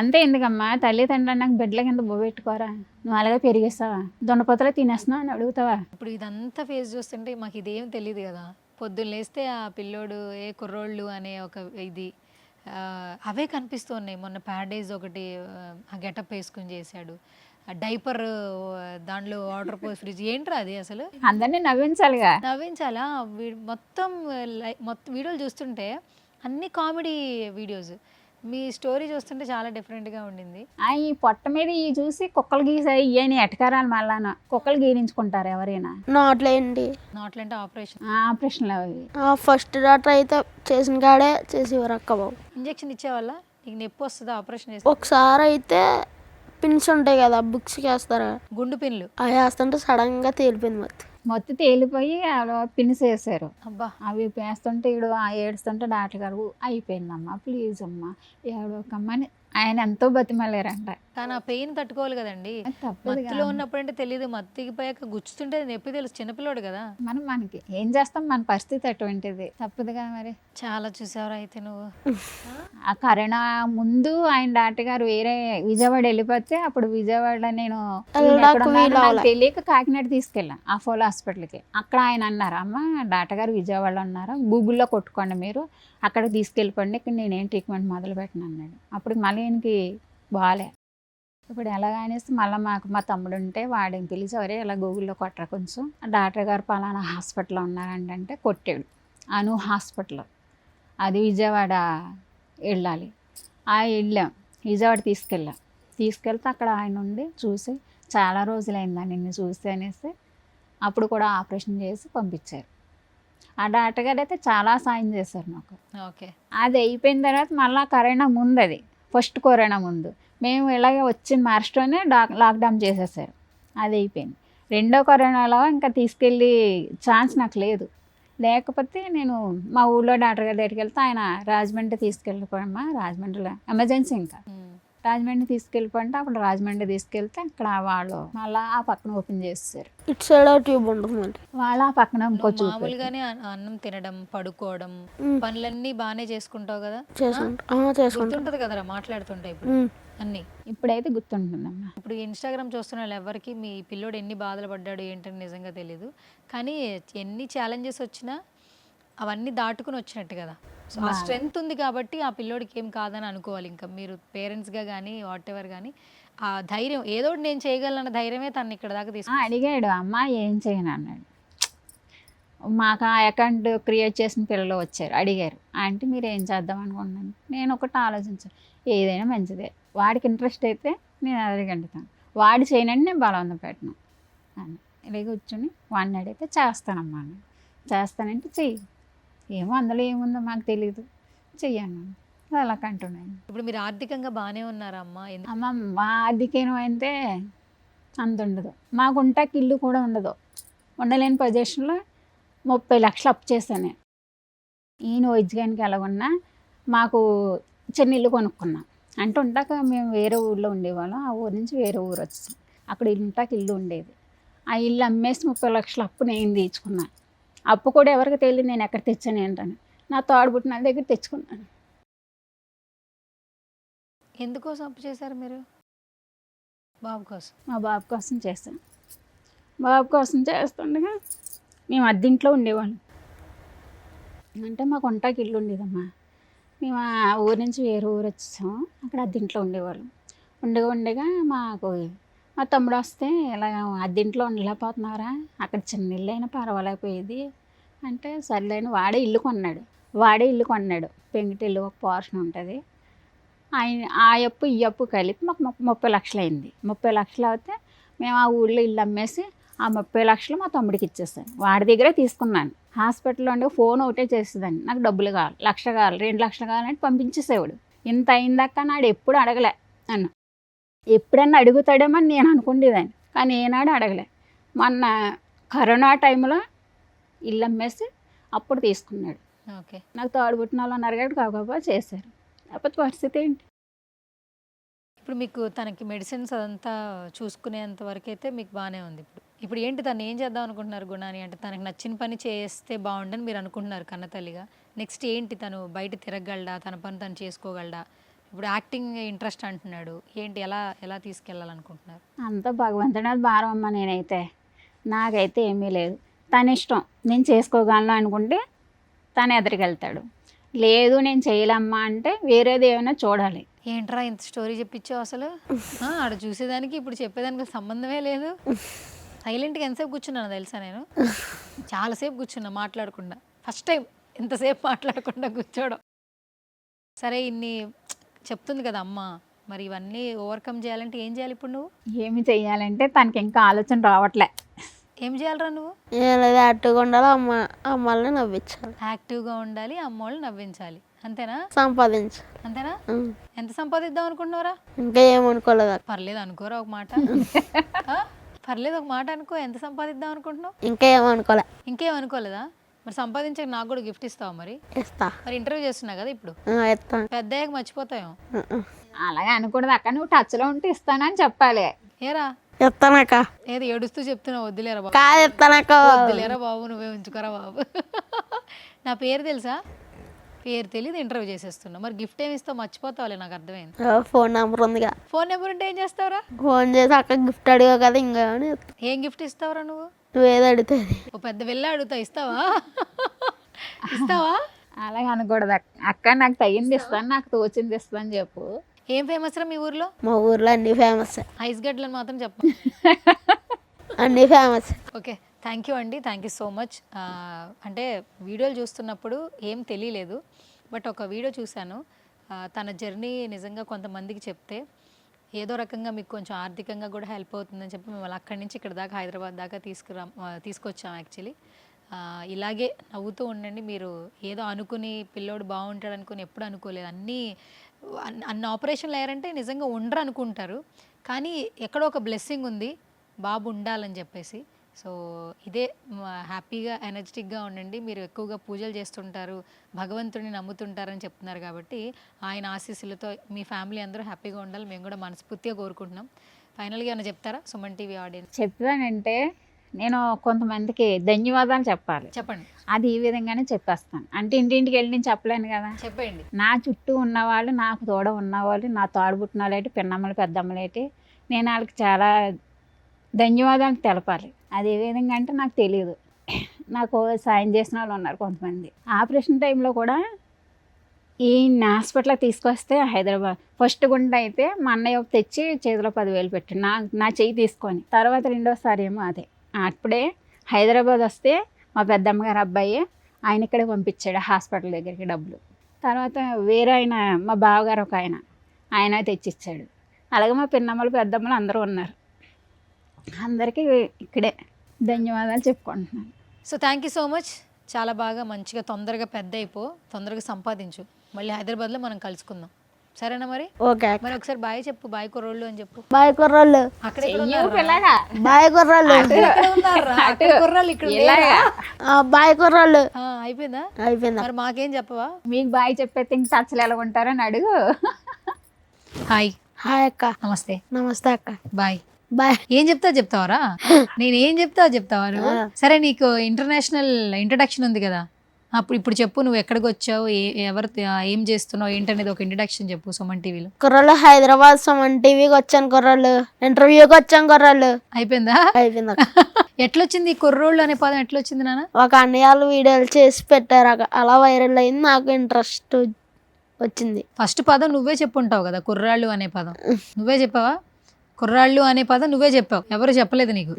అంతే ఎందుకమ్మా, తల్లిదండ్రులు నాకు బిడ్డల కింద బొబెట్టుకోరా, నువ్వు అలాగే పెరిగేస్తావా, దొండపొత్తలో తినేస్తున్నావు అని అడుగుతావా? ఇప్పుడు ఇదంతా ఫేస్ చూస్తుంటే మాకు ఇదేం తెలియదు కదా. పొద్దున్న లేస్తే ఆ పిల్లోడు కుర్రోళ్ళు అనే ఒక ఇది అవే కనిపిస్తూ ఉన్నాయి. మొన్న ప్యారడైజ్ ఒకటి ఆ గెటప్ వేసుకుని చేశాడు, డైపర్ దాంట్లో వాటర్ పోసి ఫ్రిడ్జ్, ఏంట్రా అది అసలు? అందరినీ నవ్వించాలిగా. నవ్వించాలా? మొత్తం వీడియోలు చూస్తుంటే అన్ని కామెడీ వీడియోస్. మీ స్టోరీ చూస్తుంటే చాలా డిఫరెంట్గా ఉండింది. ఈ పొట్ట మీద ఈ చూసి కుక్కలు గీసాయి ఇవని ఎటకారాలు, మళ్ళాన కుక్కలు గీరించుకుంటారు ఎవరైనా. నాట్లేంటి నాట్లంటే ఆపరేషన్, ఆపరేషన్లు అవి. ఫస్ట్ డాక్టర్ అయితే చేసిన కాడే చేసేవారు అక్క బాబు. ఇంజెక్షన్ ఇచ్చేవాళ్ళ? నీకు నొప్పి వస్తుందా ఆపరేషన్ చేస్తే? ఒకసారి అయితే పిన్స్ ఉంటాయి కదా బుక్స్కి వేస్తారు, గుండు పిన్లు అవి వేస్తుంటే సడన్గా తేలిపోయింది మొత్తం తేలిపోయి పిన్స్ వేసారు. అబ్బా. అవి వేస్తుంటే ఈడు ఏడుస్తుంటే డాక్టర్ గారు అయిపోయిందమ్మా ప్లీజ్ అమ్మా ఏడోకమ్మా అని ఆయన ఎంతో బతిమలేరంట. కానీ ఆ పెయిన్ తట్టుకోవాలి కదండి. మత్తులో ఉన్నప్పుడు అంటే తెలియదు, మత్తికిపోయాక గుచ్చుతుంటే నొప్పి తెలుసు, చిన్నపిల్లోడు కదా. మనకి ఏం చేస్తాం, మన పరిస్థితి అటువంటిది, తప్పదుగా మరి. చాలా చూసావరా అయితే నువ్వు. ఆ కరోనా ముందు ఆయన డాక్టర్ గారు వేరే విజయవాడ వెళ్ళిపోతే అప్పుడు విజయవాడ నేను తెలియక కాకినాడ తీసుకెళ్ళాను అపోలో హాస్పిటల్కి. అక్కడ ఆయన అన్నారు, అమ్మ డాక్టర్ గారు విజయవాడలో ఉన్నారు, గూగుల్లో కొట్టుకోండి మీరు, అక్కడ తీసుకెళ్ళిపోండి, ఇక్కడ నేనేం ట్రీట్మెంట్ మొదలు పెట్టను అన్నాడు. అప్పుడు మళ్ళీ ఈయనకి బాగాలే. ఇప్పుడు ఎలాగ అనేసి మళ్ళీ మా తమ్ముడు ఉంటే వాడిని పిలిచి ఎవరే ఇలా గూగుల్లో కొట్టరా కొంచెం, డాక్టర్ గారు పలానా హాస్పిటల్లో ఉన్నారండి అంటే కొట్టాడు. అను హాస్పిటల్ అది విజయవాడ వెళ్ళాలి. వెళ్ళాం విజయవాడ తీసుకెళ్తే అక్కడ ఆయన ఉండి చూసి చాలా రోజులైందా నిన్ను చూసి అనేసి అప్పుడు కూడా ఆపరేషన్ చేసి పంపించారు. ఆ డాక్టర్ గారు అయితే చాలా సాయం చేశారు నాకు. ఓకే. అది అయిపోయిన తర్వాత మళ్ళీ కరోనా ముందు, అది ఫస్ట్ కరోనా ముందు మేము ఇలాగే వచ్చిన మార్చిలోనే లాక్డౌన్ చేసేసారు. అది అయిపోయింది. రెండో కరోనాలో ఇంకా తీసుకెళ్ళి ఛాన్స్ నాకు లేదు. లేకపోతే నేను మా ఊళ్ళో డాక్టర్ గారి దగ్గరికి వెళ్తే ఆయన రాజమండ్రి తీసుకెళ్ళిపోయమ్మా, రాజమండ్రిలో ఎమర్జెన్సీ, ఇంకా రాజమండ్రి తీసుకెళ్ళిపోయింటే అప్పుడు రాజమండ్రి తీసుకెళ్తే అక్కడ వాళ్ళు మళ్ళీ ఆ పక్కన ఓపెన్ చేస్తారు. ఇటు సైడ్ ట్యూబ్ ఉంటుంది, వాళ్ళు ఆ పక్కన మామూలుగానే అన్నం తినడం, పడుకోవడం, పనులన్నీ బాగానే చేసుకుంటావు కదా? గుర్తుంటది కదరా మాట్లాడుతుంటే ఇప్పుడు అన్ని? ఇప్పుడైతే గుర్తుంటుందమ్మా. ఇప్పుడు ఇన్స్టాగ్రామ్ చూస్తున్న వాళ్ళు ఎవరికి మీ పిల్లోడు ఎన్ని బాధలు పడ్డాడు ఏంటని నిజంగా తెలీదు, కానీ ఎన్ని ఛాలెంజెస్ వచ్చినా అవన్నీ దాటుకుని వచ్చినట్టు కదా. సో ఆ స్ట్రెంగ్త్ ఉంది కాబట్టి ఆ పిల్లోడికి ఏం కాదని అనుకోవాలి. ఇంకా మీరు పేరెంట్స్గా కానీ వాట్ ఎవర్ కానీ ఆ ధైర్యం, ఏదో నేను చేయగలన్న ధైర్యమే తను ఇక్కడ దాకా తీసుకు. అడిగాడు, అమ్మ ఏం చేయను అన్నాడు. మాకు ఆ అకౌంట్ క్రియేట్ చేసిన పిల్లలు వచ్చారు, అడిగారు ఆంటీ మీరు ఏం చేద్దాం అనుకుంటున్నాను. నేను ఒకటి ఆలోచించాను, ఏదైనా మంచిదే, వాడికి ఇంట్రెస్ట్ అయితే నేను అడగంటాను, వాడు చేయనండి నేను బలవంతం పెట్టను అని ఇలా కూర్చొని వాడిని అడిగితే చేస్తానమ్మా అని. చేస్తానంటే చెయ్యి, ఏమో అందులో ఏముందో మాకు తెలీదు, చెయ్యను అలా కంటున్నాను. ఇప్పుడు మీరు ఆర్థికంగా బాగానే ఉన్నారా అమ్మా? అమ్మ మా ఆర్థికం అయితే అంత ఉండదు, మాకు ఉంటాకి ఇల్లు కూడా ఉండదు, ఉండలేని పొజిషన్లో 30 లక్షలు అప్పు చేశాను. ఈయన వైద్యానికి ఎలాగున్నా మాకు చిన్న ఇల్లు కొనుక్కున్నాం. అంటే ఉంటాక మేము వేరే ఊళ్ళో ఉండేవాళ్ళం, ఆ ఊరు నుంచి వేరే ఊరు వచ్చాం, అక్కడ ఉంటాకి ఇల్లు ఉండేది. ఆ ఇల్లు అమ్మేసి 30 లక్షల అప్పు నేను తీర్చుకున్నాను. అప్పు కూడా ఎవరికి తెలియదు నేను ఎక్కడ తెచ్చాను ఏంటని, నా తోడుబుట్టిన దగ్గర తెచ్చుకున్నాను. ఎందుకోసం అప్పు చేశారు మీరు? బాబు కోసం? మా బాబు కోసం చేశాను. బాబు కోసం చేస్తుండగా మేము అద్దెంట్లో ఉండేవాళ్ళం. అంటే మాకు వంటకి ఇల్లు ఉండేదమ్మా. మేము ఆ ఊరు నుంచి వేరే ఊరు వచ్చాము. అక్కడ అద్దెంట్లో ఉండేవాళ్ళం. ఉండగా మాకు మా తమ్ముడు వస్తే ఇలా అద్దెంట్లో ఉండలేకపోతున్నారా, అక్కడ చిన్న ఇల్లు అయినా పర్వాలేకపోయేది అంటే సర్లేని వాడే ఇల్లు కొన్నాడు. పెంకిటిల్లు ఒక పోర్షన్ ఉంటుంది. ఆయన ఆ అప్పు ఈ అప్పు కలిపి మాకు 30 లక్షలు అయింది. 30 లక్షలు అయితే మేము ఆ ఊళ్ళో ఇల్లు అమ్మేసి ఆ 30 లక్షలు మా తమ్ముడికి ఇచ్చేసాను. వాడి దగ్గరే తీసుకున్నాను. హాస్పిటల్లో ఉండే ఫోన్ ఒకటే చేసేదాన్ని, నాకు డబ్బులు కావాలి, 1 లక్ష కావాలి, 2 లక్షలు కావాలంటే పంపించేసేవాడు. ఇంత అయిందాక నాడు ఎప్పుడు అడగలే నన్ను. ఎప్పుడన్నా అడుగుతాడేమో అని నేను అనుకునేదాన్ని, కానీ ఏనాడు అడగలే. మొన్న కరోనా టైంలో ఇల్లు అమ్మేసి అప్పుడు తీసుకున్నాడు. ఓకే. నాకు తోడుబుట్టిన వాళ్ళు ఉన్నారు కాబట్టి కాకపోతే చేశారు. లేకపోతే పరిస్థితి ఏంటి? ఇప్పుడు మీకు తనకి మెడిసిన్స్ అదంతా చూసుకునేంత వరకు అయితే మీకు బాగానే ఉంది. ఇప్పుడు ఏంటి తను ఏం చేద్దాం అనుకుంటున్నారు గుణాని? అంటే తనకు నచ్చిన పని చేస్తే బాగుండని మీరు అనుకుంటున్నారు కన్న తల్లిగా. నెక్స్ట్ ఏంటి, తను బయట తిరగగలడా, తన పని తను చేసుకోగలడా? ఇప్పుడు యాక్టింగ్ ఇంట్రెస్ట్ అంటున్నాడు, ఏంటి ఎలా తీసుకెళ్ళాలనుకుంటున్నారు? అంతా భగవంతుడి భారం అమ్మ. నాకైతే ఏమీ లేదు. తన ఇష్టం, నేను చేసుకోగలను అనుకుంటే తను ఎదురుకెళ్తాడు. లేదు నేను చేయలేమ్మా అంటే వేరేది ఏమైనా చూడాలి. ఏంట్రా ఇంత స్టోరీ చెప్పించావు అసలు? ఆడ చూసేదానికి ఇప్పుడు చెప్పేదానికి సంబంధమే లేదు. సైలెంట్గా ఎంతసేపు కూర్చున్నాను తెలుసా? నేను చాలాసేపు కూర్చున్నా మాట్లాడకుండా. ఫస్ట్ టైం ఇంతసేపు మాట్లాడకుండా కూర్చోవడం. సరే ఇన్ని చెప్తుంది కదా అమ్మ, మరి ఇవన్నీ ఓవర్కమ్ చేయాలంటే ఏం చేయాలి ఇప్పుడు నువ్వు? ఏమి చెయ్యాలంటే తనకి ఇంకా ఆలోచన రావట్లే. ఏం చేయాలరా నువ్వు? ఏం లేదు, యాక్టివ్గా ఉండాలి, అమ్మాలని నవ్వించాలి. యాక్టివ్గా ఉండాలి, అమ్మోళ్ళని నవ్వించాలి, అంతేనా? సంపాదించాలి. అంతేనా? ఎంత సంపాదిద్దాం అనుకుంటున్నారా? ఇంకా ఏమనుకోలేదు. పర్లేదు అనుకోరా ఒక మాట. పర్లేదు ఒక మాట అనుకో. ఎంత సంపాదిద్దాం అనుకుంటున్నావు? ఇంకా ఏమనుకోలే. ఇంకేం అనుకోలేదా? మరి సంపాదించాక నాకు కూడా గిఫ్ట్ ఇస్తావా? మరి ఇస్తా. మరి ఇంటర్వ్యూ చేస్తున్నా కదా ఇప్పుడు, ఇస్తా. పెద్ద అయ్యాక మర్చిపోతావు. అలాగే అనకూడదు అక్క, నువ్వు టచ్లో ఉంటే ఇస్తానని చెప్పాలి. ఏరా ఇస్తానక్క. ఏది ఏడుస్తూ చెప్తున్నావు? వద్దులేరా బాబు, కాదు ఇస్తానక్క. వద్దులేరా బాబు, నువ్వే ఉంచుకోరా బాబు. నా పేరు తెలుసా? పేరు తెలియదు, ఇంటర్వ్యూ చేసేస్తున్నా. మరి గిఫ్ట్ ఏమి ఇస్తావు? మర్చిపోతావులే, నాకు అర్థమైంది. ఫోన్ నెంబర్ ఉందిగా. ఫోన్ నెంబర్ ఉంటే ఏం చేస్తావురా? ఫోన్ చేసి అక్క గిఫ్ట్ అడిగావు కదా, ఇంకా ఏం గిఫ్ట్ ఇస్తావురా నువ్వు? నువ్వేది అడుగుతుంది. ఓ పెద్ద వెళ్ళి అడుగుతా, ఇస్తావా? ఇస్తావా? అలాగే అనకూడదు అక్క, నాకు తగ్గింది ఇస్తాను, నాకు తోచింది ఇస్తాను చెప్పు. ఏం ఫేమస్ రా మీ ఊర్లో? మా ఊర్లో అన్ని ఫేమస్. ఐస్ గడ్డలని మాత్రం చెప్ప. అన్ని ఫేమస్. ఓకే, థ్యాంక్ యూ అండి, థ్యాంక్ యూ సో మచ్. అంటే వీడియోలు చూస్తున్నప్పుడు ఏం తెలియలేదు, బట్ ఒక వీడియో చూశాను. తన జర్నీ నిజంగా కొంతమందికి చెప్తే ఏదో రకంగా మీకు కొంచెం ఆర్థికంగా కూడా హెల్ప్ అవుతుందని చెప్పి మేము అక్కడి నుంచి ఇక్కడ దాకా హైదరాబాద్ దాకా తీసుకొచ్చాం యాక్చువల్లీ. ఇలాగే నవ్వుతూ ఉండండి. మీరు ఏదో అనుకుని పిల్లోడు బాగుంటాడు అనుకుని ఎప్పుడు అనుకోలేదు. అన్ని ఆపరేషన్లు అయ్యారంటే నిజంగా ఉండరు అనుకుంటారు, కానీ ఎక్కడో ఒక బ్లెస్సింగ్ ఉంది బాబు ఉండాలని చెప్పేసి. సో ఇదే హ్యాపీగా ఎనర్జెటిక్గా ఉండండి. మీరు ఎక్కువగా పూజలు చేస్తుంటారు, భగవంతుడిని నమ్ముతుంటారని చెప్తున్నారు కాబట్టి ఆయన ఆశీస్సులతో మీ ఫ్యామిలీ అందరూ హ్యాపీగా ఉండాలి మేము కూడా మనస్ఫూర్తిగా కోరుకుంటున్నాం. ఫైనల్గా ఏమైనా చెప్తారా సుమన్ టీవీ ఆడియన్స్? చెప్పానంటే నేను కొంతమందికి ధన్యవాదాలు చెప్పాలి. చెప్పండి. అది ఈ విధంగానే చెప్పేస్తాను. అంటే ఇంటింటికి వెళ్ళి నేను చెప్పలేను కదా. చెప్పండి. నా చుట్టూ ఉన్నవాళ్ళు, నాకు తోడ ఉన్నవాళ్ళు, నా తోడబుట్టిన వాళ్ళేటి, పిన్నమ్మలు పెద్దమ్మలేటి, నేను వాళ్ళకి చాలా ధన్యవాదాలు తెలపాలి. అది ఏ విధంగా అంటే నాకు తెలియదు. నాకు సాయం చేసిన వాళ్ళు ఉన్నారు కొంతమంది. ఆపరేషన్ టైంలో కూడా ఈ హాస్పిటల్కి తీసుకొస్తే హైదరాబాద్ ఫస్ట్ గుండె అయితే మా అన్నయ్య తెచ్చి చేతిలో 10,000 పెట్టి నా చెయ్యి తీసుకొని, తర్వాత రెండోసారి ఏమో అదే అప్పుడే హైదరాబాద్ వస్తే మా పెద్దమ్మగారు అబ్బాయి ఆయన ఇక్కడే పంపించాడు హాస్పిటల్ దగ్గరికి డబ్బులు. తర్వాత వేరే ఆయన మా బావగారు ఒక ఆయన తెచ్చిచ్చాడు. అలాగే మా పిన్నమ్మలు పెద్దమ్మలు అందరూ ఉన్నారు. అందరికీ ఇక్కడే ధన్యవాదాలు చెప్పుకుంటున్నాను. So thank you so much. చాలా బాగా మంచిగా తొందరగా పెద్ద అయిపో, తొందరగా సంపాదించు, మళ్ళీ హైదరాబాద్లో మనం కలుసుకుందాం, సరేనా? మరి ఓకే. మరి ఒకసారి బాయ్ చెప్పు, బాయ్ కుర్రోళ్ళు అని చెప్పు. బాయ్ కుర్రోళ్ళు. అక్కడ బాయ్ కుర్రోళ్ళు. బాయ్ కుర్రోళ్ళు. అయిపోయిందా? అయిపోయిందా? మరి మాకేం చెప్పవా? మీకు బాయ్ చెప్పేస్తే ఇంక టచ్లు ఎలా ఉంటారని అడుగు. హాయ్. హాయ్ అక్క. నమస్తే. నమస్తే అక్క. బాయ్. బాయ్. ఏం చెప్తావరా? నేను ఏం చెప్తావా నువ్వు? సరే, నీకు ఇంటర్నేషనల్ ఇంట్రడక్షన్ ఉంది కదా, ఇప్పుడు చెప్పు, నువ్వు ఎక్కడికి వచ్చావు, ఎవరు ఏం చేస్తున్నావు ఏంటనేది ఒక ఇంట్రడక్షన్ చెప్పు సుమన్ టీవీలో. కుర్రోళ్ళు హైదరాబాద్ సుమన్ టీవీకి వచ్చాను కుర్రోళ్ళు, ఇంటర్వ్యూకి వచ్చాను కుర్రోళ్ళు. అయిపోయిందా? అయిపోయిందా? ఎట్లొచ్చింది ఈ కుర్రోళ్ళు అనే పదం ఎట్లొచ్చింది నాన్న? ఒక అన్నయ్యలు వీడియోలు చేసి పెట్టారు అలా వైరల్ అయింది, నాకు ఇంట్రెస్ట్ వచ్చింది. ఫస్ట్ పదం నువ్వే చెప్పుంటావు కదా, కుర్రాళ్ళు అనే పదం నువ్వే చెప్పావా? కుర్రాళ్ళు అనే పదం నువ్వే చెప్పావు, ఎవరు చెప్పలేదు నీకు.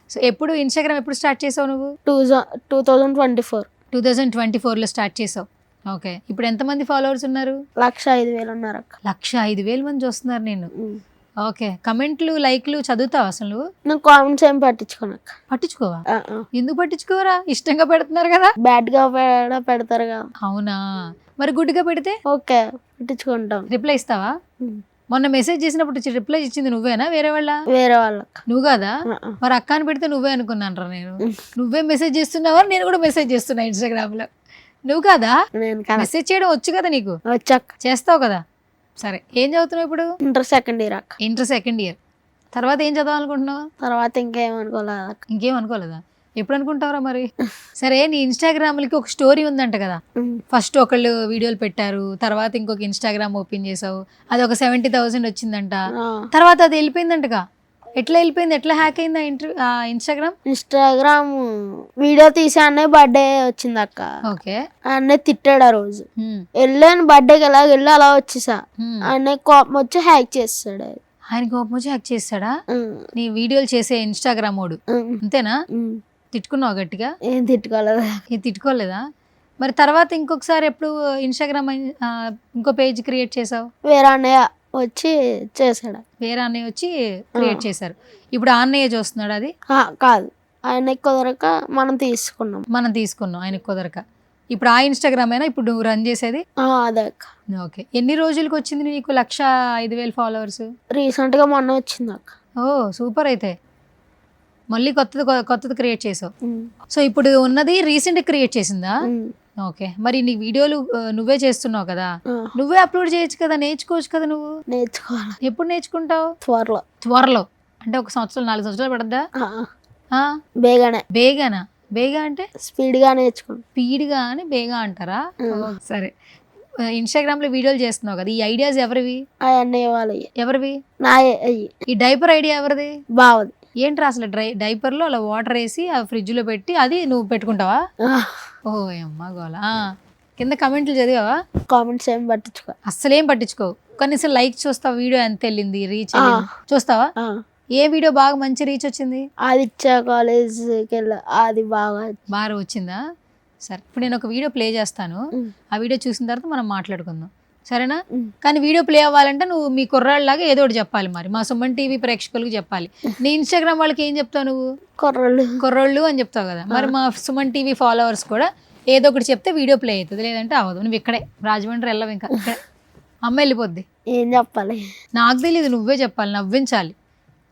సో ఎప్పుడు ఇన్స్టాగ్రామ్ ఎప్పుడు స్టార్ట్ చేసావు నువ్వు? 2024. 2024లో స్టార్ట్ చేసావు. ఓకే, ఇప్పుడు ఎంతమంది ఫాలోవర్స్ ఉన్నారు? 1,05,000 ఉన్నారు అక్క. 1,05,000 మంది చూస్తున్నారు నేను. ఓకే, కమెంట్లు లైక్లు చదువుతావు అసలు నువ్వు? నేను కామెంట్స్ ఏం పట్టించుకోనక్క. పట్టించుకోవా? ఎందుకు పట్టించుకోవరా? ఇష్టంగా పెడుతున్నారు కదా. బ్యాడ్ గా పెడతారు కదా. అవునా, మరి గుడ్గా పెడితే ఓకే పట్టించుకుంటాం. రిప్లై ఇస్తావా? మొన్న మెసేజ్ చేసినప్పుడు రిప్లై ఇచ్చింది నువ్వేనా వేరే వాళ్ళ? వేరే వాళ్ళకి. నువ్వు కదా? మరి అక్క అని పెడితే నువ్వే అనుకున్నాను రా నేను. నువ్వే మెసేజ్ చేస్తున్నావా? నేను కూడా మెసేజ్ చేస్తున్నా ఇన్స్టాగ్రామ్ లో. నువ్వు కాదా? నేను కదా. మెసేజ్ చేయడం వచ్చు కదా నీకు? వచ్చాక చేస్తావు కదా. సరే, ఏం చదువుతున్నావు ఇప్పుడు? ఇంటర్ సెకండ్ ఇయర్ అక్క. Inter second year. తర్వాత ఏం చదవాలనుకుంటున్నావు? తర్వాత ఇంకేమనుకోలేదు అక్క. ఇంకేం అనుకోలేదా? ఎప్పుడు అనుకుంటావురా మరి? సరే, నీ ఇన్స్టాగ్రామ్లకి ఒక స్టోరీ ఉందంట కదా. ఫస్ట్ ఒకళ్ళు వీడియోలు పెట్టారు, తర్వాత ఇంకొక ఇన్స్టాగ్రామ్ ఓపెన్ చేసావు, అది ఒక 70,000 వచ్చిందంట. తర్వాత అది వెళ్ళిపోయిందంటగా. ఎట్లా వెళ్ళిపోయింది? ఎట్లా హ్యాక్ అయింది ఇన్స్టాగ్రామ్? ఇన్స్టాగ్రామ్ వీడియో తీసి అన్నయ్య బర్త్డే వచ్చింది అక్క. ఓకే, అన్నయ్య తిట్టాడు ఆ రోజు. వెళ్ళాను బర్త్డేకి, ఎలా వెళ్ళి అలా వచ్చేసా. అన్నయ్య కోపం వచ్చి హ్యాక్ చేస్తాడు. ఆయన కోపం వచ్చి హ్యాక్ చేస్తాడా? నీ వీడియోలు చేసే ఇన్స్టాగ్రామ్ ఓడు అంతేనా? తిట్టుకున్నావు గట్టిగా? ఏం తిట్టుకోలేదు. ఇది తిట్టుకోలేదా? మరి తర్వాత ఇంకొకసారి ఎప్పుడు ఇన్స్టాగ్రామ్ ఇంకో పేజ్ క్రియేట్ చేసావు? వేరే అన్నయ్య వచ్చి చేశాడు. వేరే అన్నయ్య వచ్చి క్రియేట్ చేశారు. ఇప్పుడు ఆ అన్నయ్య చూస్తున్నాడు అది? కాదు, ఆయన కుదరక మనం తీసుకున్నాం. ఆయనకు కుదరక. ఇప్పుడు ఆ ఇన్స్టాగ్రామ్ అయినా ఇప్పుడు నువ్వు రన్ చేసేది? అదే అక్క. ఓకే, ఎన్ని రోజులకు వచ్చింది నీకు 1,05,000 ఫాలోవర్స్? రీసెంట్ గా మొన్న వచ్చింది అక్క. ఓ సూపర్. అయితే మళ్ళీ కొత్తది క్రియేట్ చేసావు. సో ఇప్పుడు ఉన్నది రీసెంట్ క్రియేట్ చేసిందా? ఓకే, మరి నీ వీడియోలు నువ్వే చేస్తున్నావు కదా, నువ్వే అప్లోడ్ చేయొచ్చు కదా, నేర్చుకోవచ్చు కదా నువ్వు. నేర్చుకోవాలి. ఎప్పుడు నేర్చుకుంటావు? త్వరలో అంటే 1 సంవత్సరం 4 సంవత్సరాలు పడద్దా? బేగానా. బేగా అంటే స్పీడ్ గా నేర్చుకుంటా. స్పీడ్గా అని బేగా అంటారా? సరే, ఇన్స్టాగ్రామ్ లో వీడియోలు చేస్తున్నావు కదా, ఈ ఐడియాస్ ఎవరివి? అన్నయ్య వాళ్ళవి. ఎవరివి? ఈ డైపర్ ఐడియా ఎవరిది? బావది. ఏంట్రా అసలు డైపర్ లో అలా వాటర్ వేసి ఆ ఫ్రిడ్జ్ లో పెట్టి అది నువ్వు పెట్టుకుంటావా? ఓ అమ్మ గోలా. కింద కమెంట్లు చదివావా? కామెంట్స్ ఏం పట్టించుకో. అస్సలేం పట్టించుకోవు. కనీసం లైక్ చూస్తావా? వీడియో ఎంత వెళ్ళింది, రీచ్ చూస్తావా? ఏ వీడియో బాగా మంచి రీచ్ వచ్చింది? ఆదిత్య కాలేజ్కి వెళ్ళా, అది బాగా వచ్చిందా? సరే, ఇప్పుడు నేను ఒక వీడియో ప్లే చేస్తాను, ఆ వీడియో చూసిన తర్వాత మనం మాట్లాడుకుందాం, సరేనా? కానీ వీడియో ప్లే అవ్వాలంటే నువ్వు మీ కుర్రాళ్ళలాగా ఏదో ఒకటి చెప్పాలి. మరి మా సుమన్ టీవీ ప్రేక్షకులకు చెప్పాలి. నీ ఇన్స్టాగ్రామ్ వాళ్ళకి ఏం చెప్తావు నువ్వు? కుర్రోళ్ళు అని చెప్తావు కదా. మరి మా సుమన్ టీవీ ఫాలోవర్స్ కూడా ఏదో ఒకటి చెప్తే వీడియో ప్లే అవుతుంది, లేదంటే అవ్వదు. నువ్వు ఇక్కడే రాజమండ్రి వెళ్ళవు, ఇంకా ఇక్కడే అమ్మ వెళ్ళిపోద్ది. ఏం చెప్పాలి? నాకు తెలియదు, నువ్వే చెప్పాలి, నవ్వించాలి.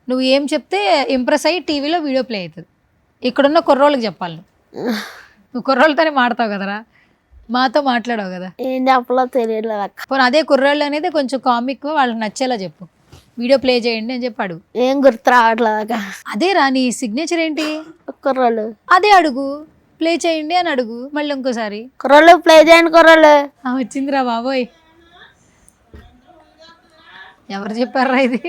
నువ్వు ఏం చెప్తే ఇంప్రెస్ అయ్యి టీవీలో వీడియో ప్లే అవుతుంది. ఇక్కడున్న కుర్రోళ్ళకి చెప్పాలి. నువ్వు కుర్రోళ్ళతోనే మాడతావు కదరా, మాతో మాట్లాడావు కదా. ఏం చెప్పాలో తెలియలేదు అక్క. పోనీ అదే కుర్రోళ్ళు అనేది కొంచెం కామిక్ వాళ్ళకి నచ్చేలా చెప్పు, వీడియో ప్లే చేయండి అని చెప్పాడు. ఏం గుర్తు రావట్లేదు అక్క. అదే రా, నీ సిగ్నేచర్ ఏంటి? కుర్రోళ్ళు. అదే అడుగు, ప్లే చేయండి అని అడుగు. మళ్ళీ ఇంకోసారి కుర్రోళ్ళు ప్లే చేయండి. కుర్రోళ్ళు వచ్చిందిరా బాబోయ్. ఎవరు చెప్పారా ఇది?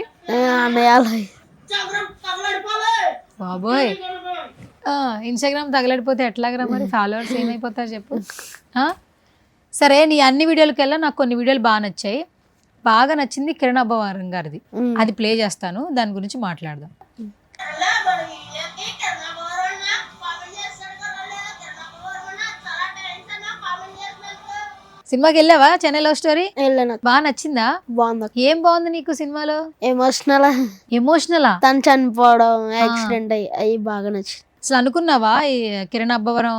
బాబోయ్, ఇన్స్టాగ్రామ్ తగలడిపోతే ఎట్లాగరా మరి? ఫాలోవర్స్ ఏమైపోతారు చెప్పు. సరే, నీ అన్ని వీడియోలకెల్లా నాకు కొన్ని వీడియోలు బాగా నచ్చాయి. బాగా నచ్చింది కిరణ్ అబ్బవరం గారిది, అది ప్లే చేస్తాను, దాని గురించి మాట్లాడదాం. సినిమాకి వెళ్ళావా? చెన్నై లవ్ స్టోరీ బాగా నచ్చిందా? బాగుంది. ఏం బాగుంది నీకు సినిమాలో? ఎమోషనలా? తను చనిపోవడం, యాక్సిడెంట్ అయ్యి బాగా నచ్చింది. అసలు అనుకున్నావా ఈ కిరణ్ అబ్బవరం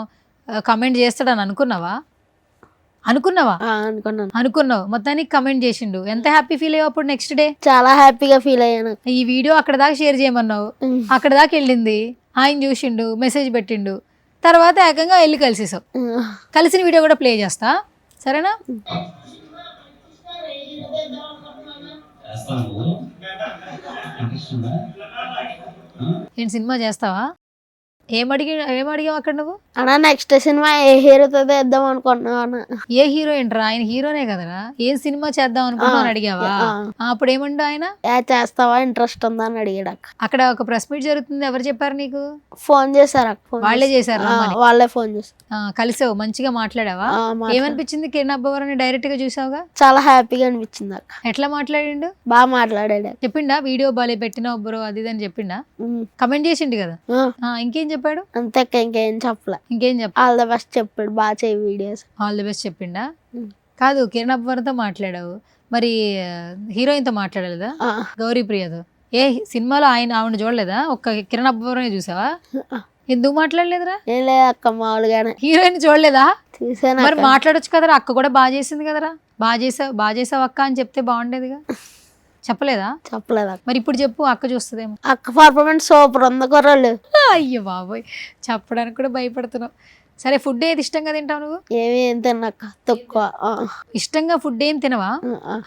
కమెంట్ చేస్తాడని అనుకున్నావా? అనుకున్నావు. మొత్తానికి కమెంట్ చేసిండు. ఎంత హ్యాపీ ఫీల్ అయ్యావు అప్పుడు? నెక్స్ట్ డే చాలా హ్యాపీగా ఫీల్ అయ్యాను. ఈ వీడియో అక్కడ దాకా షేర్ చేయమన్నావు, అక్కడ దాకా వెళ్ళింది, ఆయన చూసిండు, మెసేజ్ పెట్టిండు, తర్వాత ఏకంగా వెళ్ళి కలిసేసావు. కలిసిన వీడియో కూడా ప్లే చేస్తా, సరేనా? ఏంటి సినిమా చేస్తావా? ఏం అడిగావు అక్కడ నువ్వు? అన్నా నెక్స్ట్ సినిమా ఏ హీరోతో తెద్దాం అనుకుంటున్నావు అన్న? ఏ హీరో ఏంట్రా, ఆయన హీరోనే కదరా, ఏం సినిమా చేద్దాం అనుకుంటున్నాను అడిగావా? అప్పుడు ఏమండు ఆయన? చేస్తావా, ఇంట్రెస్ట్ ఉందా అని అడిగాడు అక్క. అక్కడ ఒక ప్రెస్ మీట్ జరుగుతుంది, ఎవరు చెప్పారు నీకు? ఫోన్ చేశారు అక్క. వాళ్ళే చేశారు రమ్మని. వాళ్ళే ఫోన్ చేశారు. కలిసావు, మంచిగా మాట్లాడావా? ఏమనిపించింది? కిరణ్ అబ్బవరాన్ని డైరెక్ట్ గా చూసావుగా, చాలా హ్యాపీగా అనిపించింది అక్క. ఎట్లా మాట్లాడిండు? బాగా మాట్లాడాడు. చెప్పిండా వీడియో బాలే పెట్టినావు బ్రో అది ఇది అని చెప్పిండా? కమెంట్ చేసిండు కదా. ఇంకేం చెప్పాడు? అంతే అక్క, ఇంకేం చెప్పలే. ఇంకేం చెప్ప? ఆల్ ద బెస్ట్ చెప్పాడు, బాగా చేయి వీడియోస్. ఆల్ ది బెస్ట్ చెప్పిండా? కాదు, కిరణ్ అబ్బవరంతో మాట్లాడావు, మరి హీరోయిన్ తో మాట్లాడలేదా? గౌరీ ప్రియతో ఏ సినిమాలో ఆవిడ చూడలేదా? ఒక్క కిరణ్ అబ్బవరమే చూసావా? ఎందుకు మాట్లాడలేదురా? ఏం లేదు అక్క, మామూలుగానే. హీరోయిన్ చూడలేదా? చూసాను. మరి మాట్లాడొచ్చు కదరా, అక్క కూడా బాగా చేసింది కదరా, బాగా చేసావు అక్క అని చెప్తే బాగుండేదిగా. చెప్పలేదా? చెప్పలేదు అక్క. మరి ఇప్పుడు చెప్పు, అక్క చూస్తుందేమో. అక్క పర్ఫార్మెన్స్ సూపర్ ఉంది కుర్రాళ్ళు. అయ్యో బాబోయ్, చెప్పడానికి కూడా భయపడుతున్నావు. సరే, ఫుడ్ ఏది ఇష్టంగా తింటావు నువ్వు? ఏం తిన్నాక తక్కువ. ఇష్టంగా ఫుడ్ ఏం తినవా?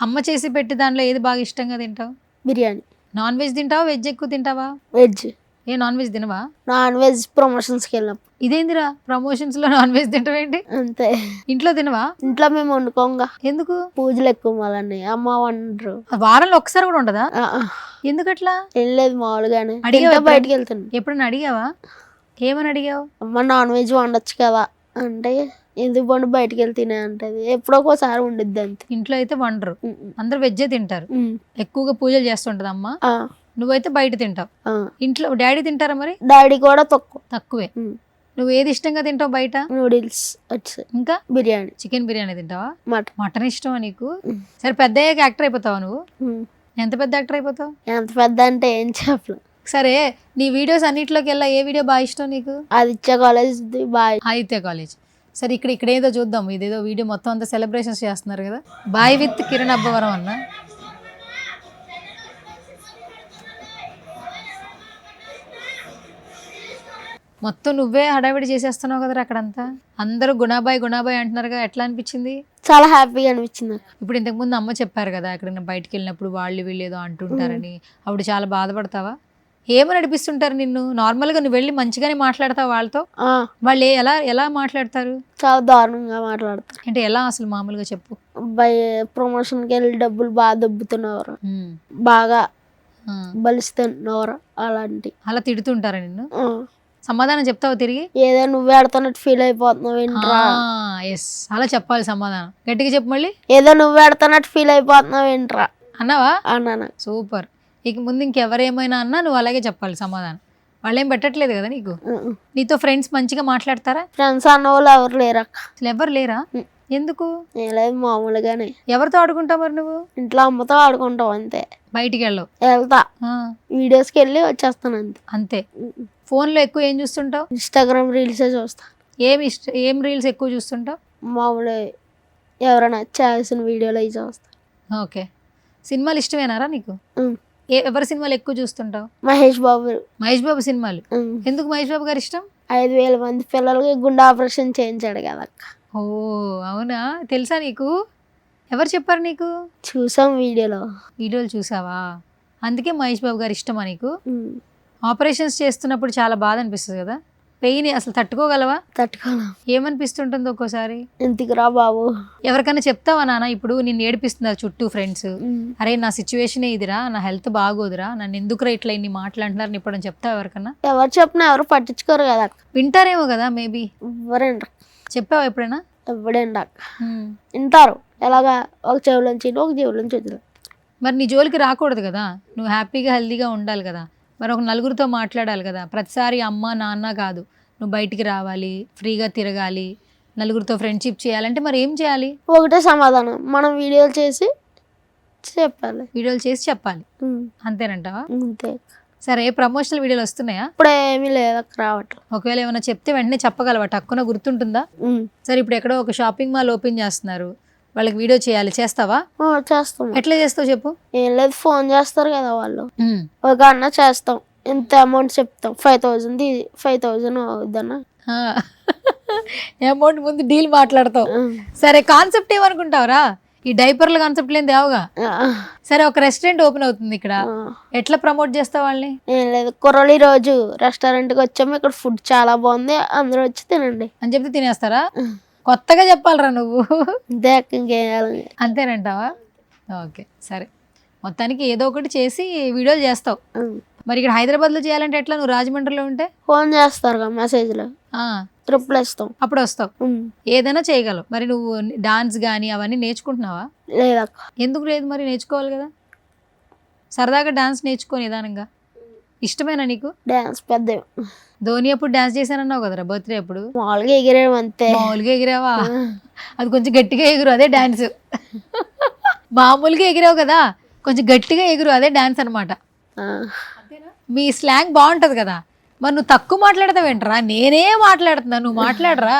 అమ్మ చేసి పెట్టి దానిలో ఏది బాగా ఇష్టంగా తింటావు? బిర్యానీ. నాన్ వెజ్ తింటావా, వెజ్ ఎక్కువ తింటావా? వెజ్. ఏ నాన్ వెజ్ తినవా? నాన్ వెజ్ ప్రమోషన్స్కి వెళ్ళినప్పుడు. ఇదేందిరా, ప్రమోషన్స్ లో నాన్ వెజ్ తింటావేంటి? అంతే. ఇంట్లో తినవా? ఇంట్లో మేము వండుకోంగా. ఎందుకు? పూజలు ఎక్కువ మళ్ళీ అమ్మ వండరు. వారంలో ఒక్కసారి కూడా ఉండదా? ఎందుకట్లా? ఏం లేదు, మామూలుగానే. అడిగావా? బయటకు వెళ్తాను. ఎప్పుడన్నా అడిగావా? ఏమని అడిగావు? అమ్మ నాన్ వెజ్ వండొచ్చు కదా అంటే, ఎందుకు పండు బయటకు వెళ్తేనే అంటది. ఎప్పుడో ఒకసారి ఉండిద్ది అంతే. ఇంట్లో అయితే వండరు, అందరు వెజ్జే తింటారు. ఎక్కువగా పూజలు చేస్తుంటది అమ్మ, నువ్వైతే బయట తింటావు. ఇంట్లో డాడీ తింటారా మరి? డాడీ కూడా తక్కువే. నువ్వు ఏది ఇష్టంగా తింటావు బయట? నూడిల్స్, ఇంకా బిర్యానీ. చికెన్ బిర్యానీ తింటావా? మటన్ ఇష్టమా నీకు? సరే, పెద్ద అయ్యాక యాక్టర్ అయిపోతావా నువ్వు? ఎంత పెద్ద యాక్టర్ అయిపోతావు? ఎంత పెద్ద అంటే ఏం చెప్పలేదు. సరే, నీ వీడియోస్ అన్నిట్లోకి వెళ్ళా ఏ వీడియో బాగా ఇష్టం నీకు? Aditya college boy. Aditya college. సరే, ఇక్కడ ఏదో చూద్దాం. ఇదేదో వీడియో మొత్తం అంతా సెలబ్రేషన్స్ చేస్తున్నారు కదా. బాయ్ విత్ కిరణ్ అబ్బవరం అన్న. మొత్తం నువ్వే హడావిడి చేసేస్తున్నావు కదరా అక్కడంతా. అందరూ గుణాబాయ్ అంటున్నారుగా, ఎట్లా అనిపించింది? చాలా హ్యాపీగా అనిపించింది. ఇప్పుడు ఇంతకుముందు అమ్మ చెప్పారు కదా, ఎక్కడైనా బయటకు వెళ్ళినప్పుడు వాళ్ళు వీళ్ళు ఏదో అంటుంటారని, అప్పుడు చాలా బాధపడతావా? ఏమని నడిపిస్తుంటారు నిన్ను? నార్మల్ గా నువ్వు వెళ్ళి మంచిగానే మాట్లాడతావు వాళ్ళతో? వాళ్ళు ఎలా మాట్లాడతారు? చాలా దారుణంగా మాట్లాడతారు. అంటే ఎలా అసలు మామూలుగా చెప్పు. ప్రమోషన్ కి వెళ్ళి డబ్బులు బాగా దొబ్బుతున్నవారు, బాగా బలిస్తున్నవారు, అలా తిడుతుంటారా నిన్ను? సమాధానం చెప్తావు తిరిగి? ఏదో నువ్వే ఆడుతున్నట్టు ఫీల్ అయిపోతున్నావు ఏంట్రా? ఎస్, అలా చెప్పాలి సమాధానం. గట్టిగా చెప్పు మళ్ళీ. ఏదో నువ్వే ఆడుతున్నట్టు ఫీల్ అయిపోతున్నావు ఏంట్రా అన్నావా? అన్నాను. సూపర్. ఇక ముందు ఇంకెవరేమైనా అన్నా నువ్వు అలాగే చెప్పాలి సమాధానం. వాళ్ళేం పెట్టట్లేదు కదా నీకు? నీతో ఫ్రెండ్స్ మంచిగా మాట్లాడతారా? ఫ్రెండ్స్ అన్న వాళ్ళు ఎవరు లేరా? అసలు ఎవరు లేరా? ఎందుకు? లేదు, మామూలుగానే. ఎవరితో ఆడుకుంటావు మరి నువ్వు? ఇంట్లో అమ్మతో ఆడుకుంటావు అంతే. బయటికి వెళ్తా, వీడియోస్కి వెళ్ళి వచ్చేస్తాను అంతే. ఫోన్లో ఎక్కువ ఏం చూస్తుంటావు? ఇన్స్టాగ్రామ్ రీల్సే చూస్తా. ఏం రీల్స్ ఎక్కువ చూస్తుంటావు? మామూలు ఎవరైనా చేసిన వీడియోలు అవి చూస్తా. ఓకే. సినిమాలు ఇష్టమేనారా నీకు? ఎవరి సినిమాలు ఎక్కువ చూస్తుంటావు? మహేష్ బాబు సినిమాలు. ఎందుకు మహేష్ బాబు గారు ఇష్టం? 5,000 మంది పిల్లలకి గుండె ఆపరేషన్ చేయించాడు కదా. ఓ అవునా, తెలుసా నీకు? ఎవరు చెప్పారు నీకు? చూసాం వీడియోలు చూసావా? అందుకే మహేష్ బాబు గారు ఇష్టమా నీకు? ఆపరేషన్స్ చేస్తున్నప్పుడు చాలా బాధ అనిపిస్తుంది కదా, పెయిన్ అసలు తట్టుకోగలవా? తట్టుకోలేం. ఏమనిపిస్తుంటుంది ఒక్కోసారి? ఎందుకురా బాబు. ఎవరికైనా చెప్తావా నాన్న? ఇప్పుడు నిన్ను ఏడిపిస్తున్నారు చుట్టూ ఫ్రెండ్స్, అరే నా సిచ్యువేషన్ ఇదిరా, నా హెల్త్ బాగోదురా, నన్ను ఎందుకురా ఇట్లా ఇన్ని మాట్లాడుతున్నారు ఇప్పుడు చెప్తావు ఎవరికన్నా? ఎవరు చెప్పినా ఎవరు పట్టించుకోరు కదా. వింటారేమో కదా మేబీ. ఎవరండి? చెప్పావా ఎప్పుడైనా? ఎవడండి వింటారు. ఎలాగా? ఒక చెవులోంచి ఒక చెవులోంచి వదిలేదు. మరి నీ జోలికి రాకూడదు కదా, నువ్వు హ్యాపీగా హెల్దీగా ఉండాలి కదా, మరి ఒక నలుగురితో మాట్లాడాలి కదా. ప్రతిసారి అమ్మ నాన్న కాదు, నువ్వు బయటికి రావాలి, ఫ్రీగా తిరగాలి, నలుగురితో ఫ్రెండ్షిప్ చేయాలంటే మరి ఏం చేయాలి? ఒకటే సమాధానం, మనం వీడియోలు చేసి చెప్పాలి. అంతేనంటావా? అంతే. సరే, ప్రమోషనల్ వీడియోలు వస్తున్నాయా? ఇప్పుడు ఏమీ లేదు, రావట్లేదు. ఒకవేళ ఏమైనా చెప్తే వెంటనే చెప్పగలవా? టక్కున గుర్తుంటుందా? సరే, ఇప్పుడు ఎక్కడో ఒక షాపింగ్ మాల్ ఓపెన్ చేస్తున్నారు, వాళ్ళకి వీడియో చేయాలి, చేస్తావా? చేస్తాం. ఎట్లా చేస్తావు చెప్పు. ఏం లేదు, ఫోన్ చేస్తారు కదా వాళ్ళు, ఒక అన్న చేస్తాం, ఎంత అమౌంట్ చెప్తాం, 5,000 అవుద్దన్న. అమౌంట్ ముందు డీల్ మాట్లాడతావు. సరే, కాన్సెప్ట్ ఏమనుకుంటావురా? ఈ డైపర్ల కాన్సెప్ట్ లేని దేవగా. ఆ, సరే, ఒక రెస్టారెంట్ ఓపెన్ అవుతుంది ఇక్కడ, ఆ. ఎట్లా ప్రమోట్ చేస్తావు వాళ్ళని? ఏం లేదు, కుర్రోళ్ళు ఈ రోజు రెస్టారెంట్కి వచ్చాము, ఇక్కడ ఫుడ్ చాలా బాగుంది, అందరూ వచ్చి తినండి అని చెప్తే తినేస్తారా? కొత్తగా చెప్పాలరా నువ్వు. అంతే అక్క, ఇంకేం చేయాలి. అంతేనంటావా? ఓకే, సరే. మొత్తానికి ఏదో ఒకటి చేసి వీడియోలు చేస్తావు. మరి ఇక్కడ హైదరాబాద్లో చేయాలంటే ఎట్లా? నువ్వు రాజమండ్రిలో ఉంటే ఫోన్ చేస్తారు కదా మెసేజ్లో, ఆ, రిప్లై ఇస్తాం. అప్పుడు వస్తావు, ఏదైనా చేయగలవు. మరి నువ్వు డాన్స్ కానీ అవన్నీ నేర్చుకుంటున్నావా? లేదక్క. ఎందుకు లేదు? మరి నేర్చుకోవాలి కదా, సరదాగా డాన్స్ నేర్చుకో నిదానంగా. ఇష్టమేనా నీకు డాన్స్? పెద్ద ధోని అప్పుడు డాన్స్ చేశానన్నావు కదరా, బర్త్డే అప్పుడు. మామూలుగా ఎగిరేయడం అంతే. మామూలుగా ఎగిరావా? అది కొంచెం గట్టిగా ఎగురు, అదే డాన్స్. మామూలుగా ఎగిరావు కదా, కొంచెం గట్టిగా ఎగురు, అదే డాన్స్ అనమాట. ఆ. మీ స్లాంగ్ బాగుంటది కదా. మరి నువ్వు తక్కువ మాట్లాడతావేంట్రా? నేనే మాట్లాడుతున్నా, నువ్వు మాట్లాడరా.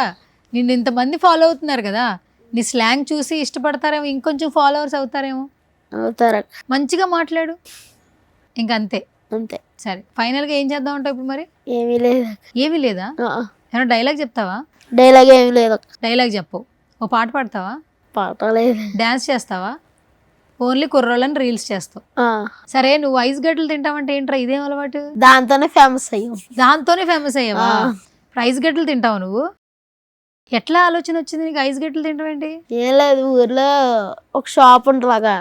నిన్ను ఇంతమంది ఫాలో అవుతున్నారు కదా, నీ స్లాంగ్ చూసి ఇష్టపడతారేమో, ఇంకొంచెం ఫాలోవర్స్ అవుతారేమో. అవుతారు. మంచిగా మాట్లాడు, ఇంకంతే. అంతే. సరే, ఫైనల్గా ఏం చేద్దాం అంటావు ఇప్పుడు? మరి ఏమీ లేదు. ఏమీ లేదా? ఏమన్నా డైలాగ్ చెప్తావా? డైలాగ్ ఏమీ లేదు. డైలాగ్ చెప్పు. ఓ పాట పాడతావా? పాట లేదు. డాన్స్ చేస్తావా? ఓన్లీ కుర్రోళ్ళని రీల్స్ చేస్తావు. సరే, నువ్వు ఐస్ గడ్డలు తింటావంటే ఏంట్రా, ఇదేం అలవాటు? దాంతోనే ఫేమస్ అయ్యాం. దాంతోనే ఫేమస్ అయ్యావా? ఇప్పుడు ఐస్ గడ్డలు తింటావు నువ్వు? ఎట్లా ఆలోచన వచ్చింది నీకు ఐస్ గడ్డలు తింటావేంటి? ఏం లేదు, ఊర్లో ఒక షాప్ ఉంటుందిలాగా,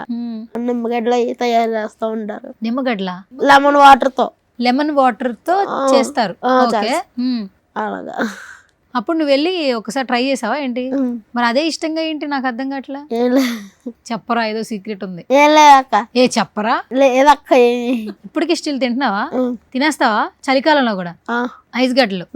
నిమ్మగడ్డలు అవి తయారు చేస్తూ ఉంటారు. నిమ్మగడ్డల? లెమన్ వాటర్ తో. లెమన్ వాటర్ తో చేస్తారు. ఓకే. అలాగా. అప్పుడు నువ్వు వెళ్ళి ఒకసారి ట్రై చేసావా ఏంటి? మరి అదే ఇష్టంగా ఏంటి, నాకు అర్థం కావట్లా. ఏం లేదు. చెప్పరా, ఏదో సీక్రెట్ ఉంది. ఏం లేదక్క. ఏ చెప్పరా. లేదక్క. ఏమి ఇప్పటికి స్టిల్ తింటున్నావా? తినేస్తావా చలికాలంలో కూడా ఐస్ గడ్డలు?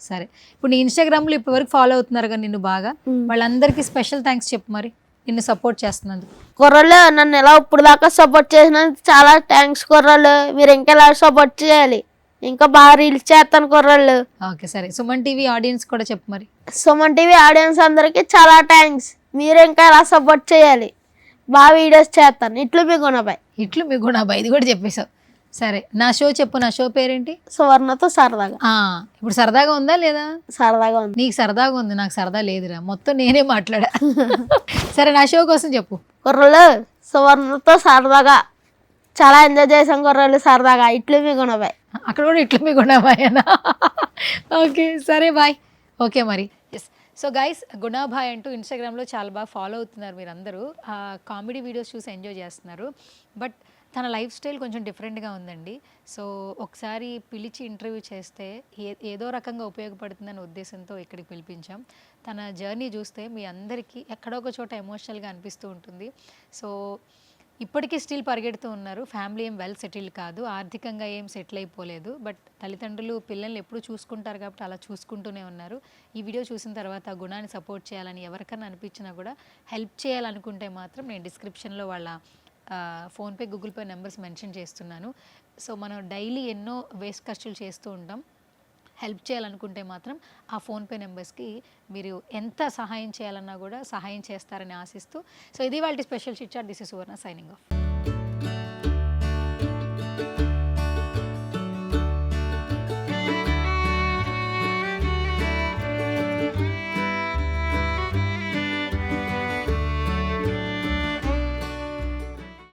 సరే, ఇప్పుడు నీ ఇన్స్టాగ్రామ్లో ఇప్పటి వరకు ఫాలో అవుతున్నారు కదా నిన్ను బాగా, వాళ్ళందరికీ స్పెషల్ థ్యాంక్స్ చెప్పు మరి, నిన్ను సపోర్ట్ చేస్తున్నందుకు. కుర్రోళ్ళు నన్ను ఎలా ఇప్పుడు దాకా సపోర్ట్ చేసినందుకు చాలా థ్యాంక్స్ కుర్రోళ్ళు. మీరు ఇంకా ఎలా సపోర్ట్ చేయాలి, ఇంకా బాగా రీల్స్ చేస్తాను కుర్రోళ్ళు. ఓకే, సరే. సుమన్ టీవీ ఆడియన్స్ కూడా చెప్పు మరి. సుమన్ టీవీ ఆడియన్స్ అందరికీ చాలా థ్యాంక్స్. మీరు ఇంకా ఎలా సపోర్ట్ చేయాలి, బాగా వీడియోస్ చేస్తాను. ఇట్లు మీ గుణబాయ్. ఇట్లు మీ గుణబాయ్, ఇది కూడా చెప్పేశావు. సరే, నా షో చెప్పు. నా షో పేరేంటి? సువర్ణతో సరదాగా. ఇప్పుడు సరదాగా ఉందా లేదా? సరదాగా ఉంది. నీకు సరదాగా ఉంది, నాకు సరదా లేదురా, మొత్తం నేనే మాట్లాడా. సరే, నా షో కోసం చెప్పు. కుర్రలు సువర్ణతో సరదాగా చాలా ఎంజాయ్ చేసాం కుర్రలు, సరదాగా. ఇట్లు మీ గుణబాయ్. అక్కడ కూడా ఇట్లు మీ గుణబాయ్ అనా? ఓకే, సరే, బాయ్. ఓకే మరి. ఎస్. సో గైస్, గుణాభాయ్ అంటూ ఇన్స్టాగ్రామ్లో చాలా బాగా ఫాలో అవుతున్నారు మీరందరూ. కామెడీ వీడియోస్ చూసి ఎంజాయ్ చేస్తున్నారు. బట్ తన లైఫ్ స్టైల్ కొంచెం డిఫరెంట్గా ఉందండి. సో ఒకసారి పిలిచి ఇంటర్వ్యూ చేస్తే ఏదో రకంగా ఉపయోగపడుతుందనే ఉద్దేశంతో ఇక్కడికి పిలిపించాం. తన జర్నీ చూస్తే మీ అందరికీ ఎక్కడో ఒక చోట ఎమోషనల్గా అనిపిస్తూ ఉంటుంది. సో ఇప్పటికీ స్టిల్ పరిగెడుతూ ఉన్నారు. ఫ్యామిలీ ఏం వెల్ సెటిల్డ్ కాదు, ఆర్థికంగా ఏం సెటిల్ అయిపోలేదు. బట్ తల్లిదండ్రులు పిల్లల్ని ఎప్పుడు చూసుకుంటారు కాబట్టి అలా చూసుకుంటూనే ఉన్నారు. ఈ వీడియో చూసిన తర్వాత గుణాన్ని సపోర్ట్ చేయాలని ఎవరికైనా అనిపించినా కూడా, హెల్ప్ చేయాలనుకుంటే మాత్రం నేను డిస్క్రిప్షన్లో వాళ్ళ PhonePe, Google pay numbers mention చేస్తున్నాను. సో మనం డైలీ ఎన్నో వేస్ట్ ఖర్చులు చేస్తూ ఉంటాం. హెల్ప్ చేయాలనుకుంటే మాత్రం ఆ ఫోన్పే నెంబర్స్కి మీరు ఎంత సహాయం చేయాలన్నా కూడా సహాయం చేస్తారని ఆశిస్తూ, సో ఇది వాళ్ళ special chit chat. This is Suvarna signing of.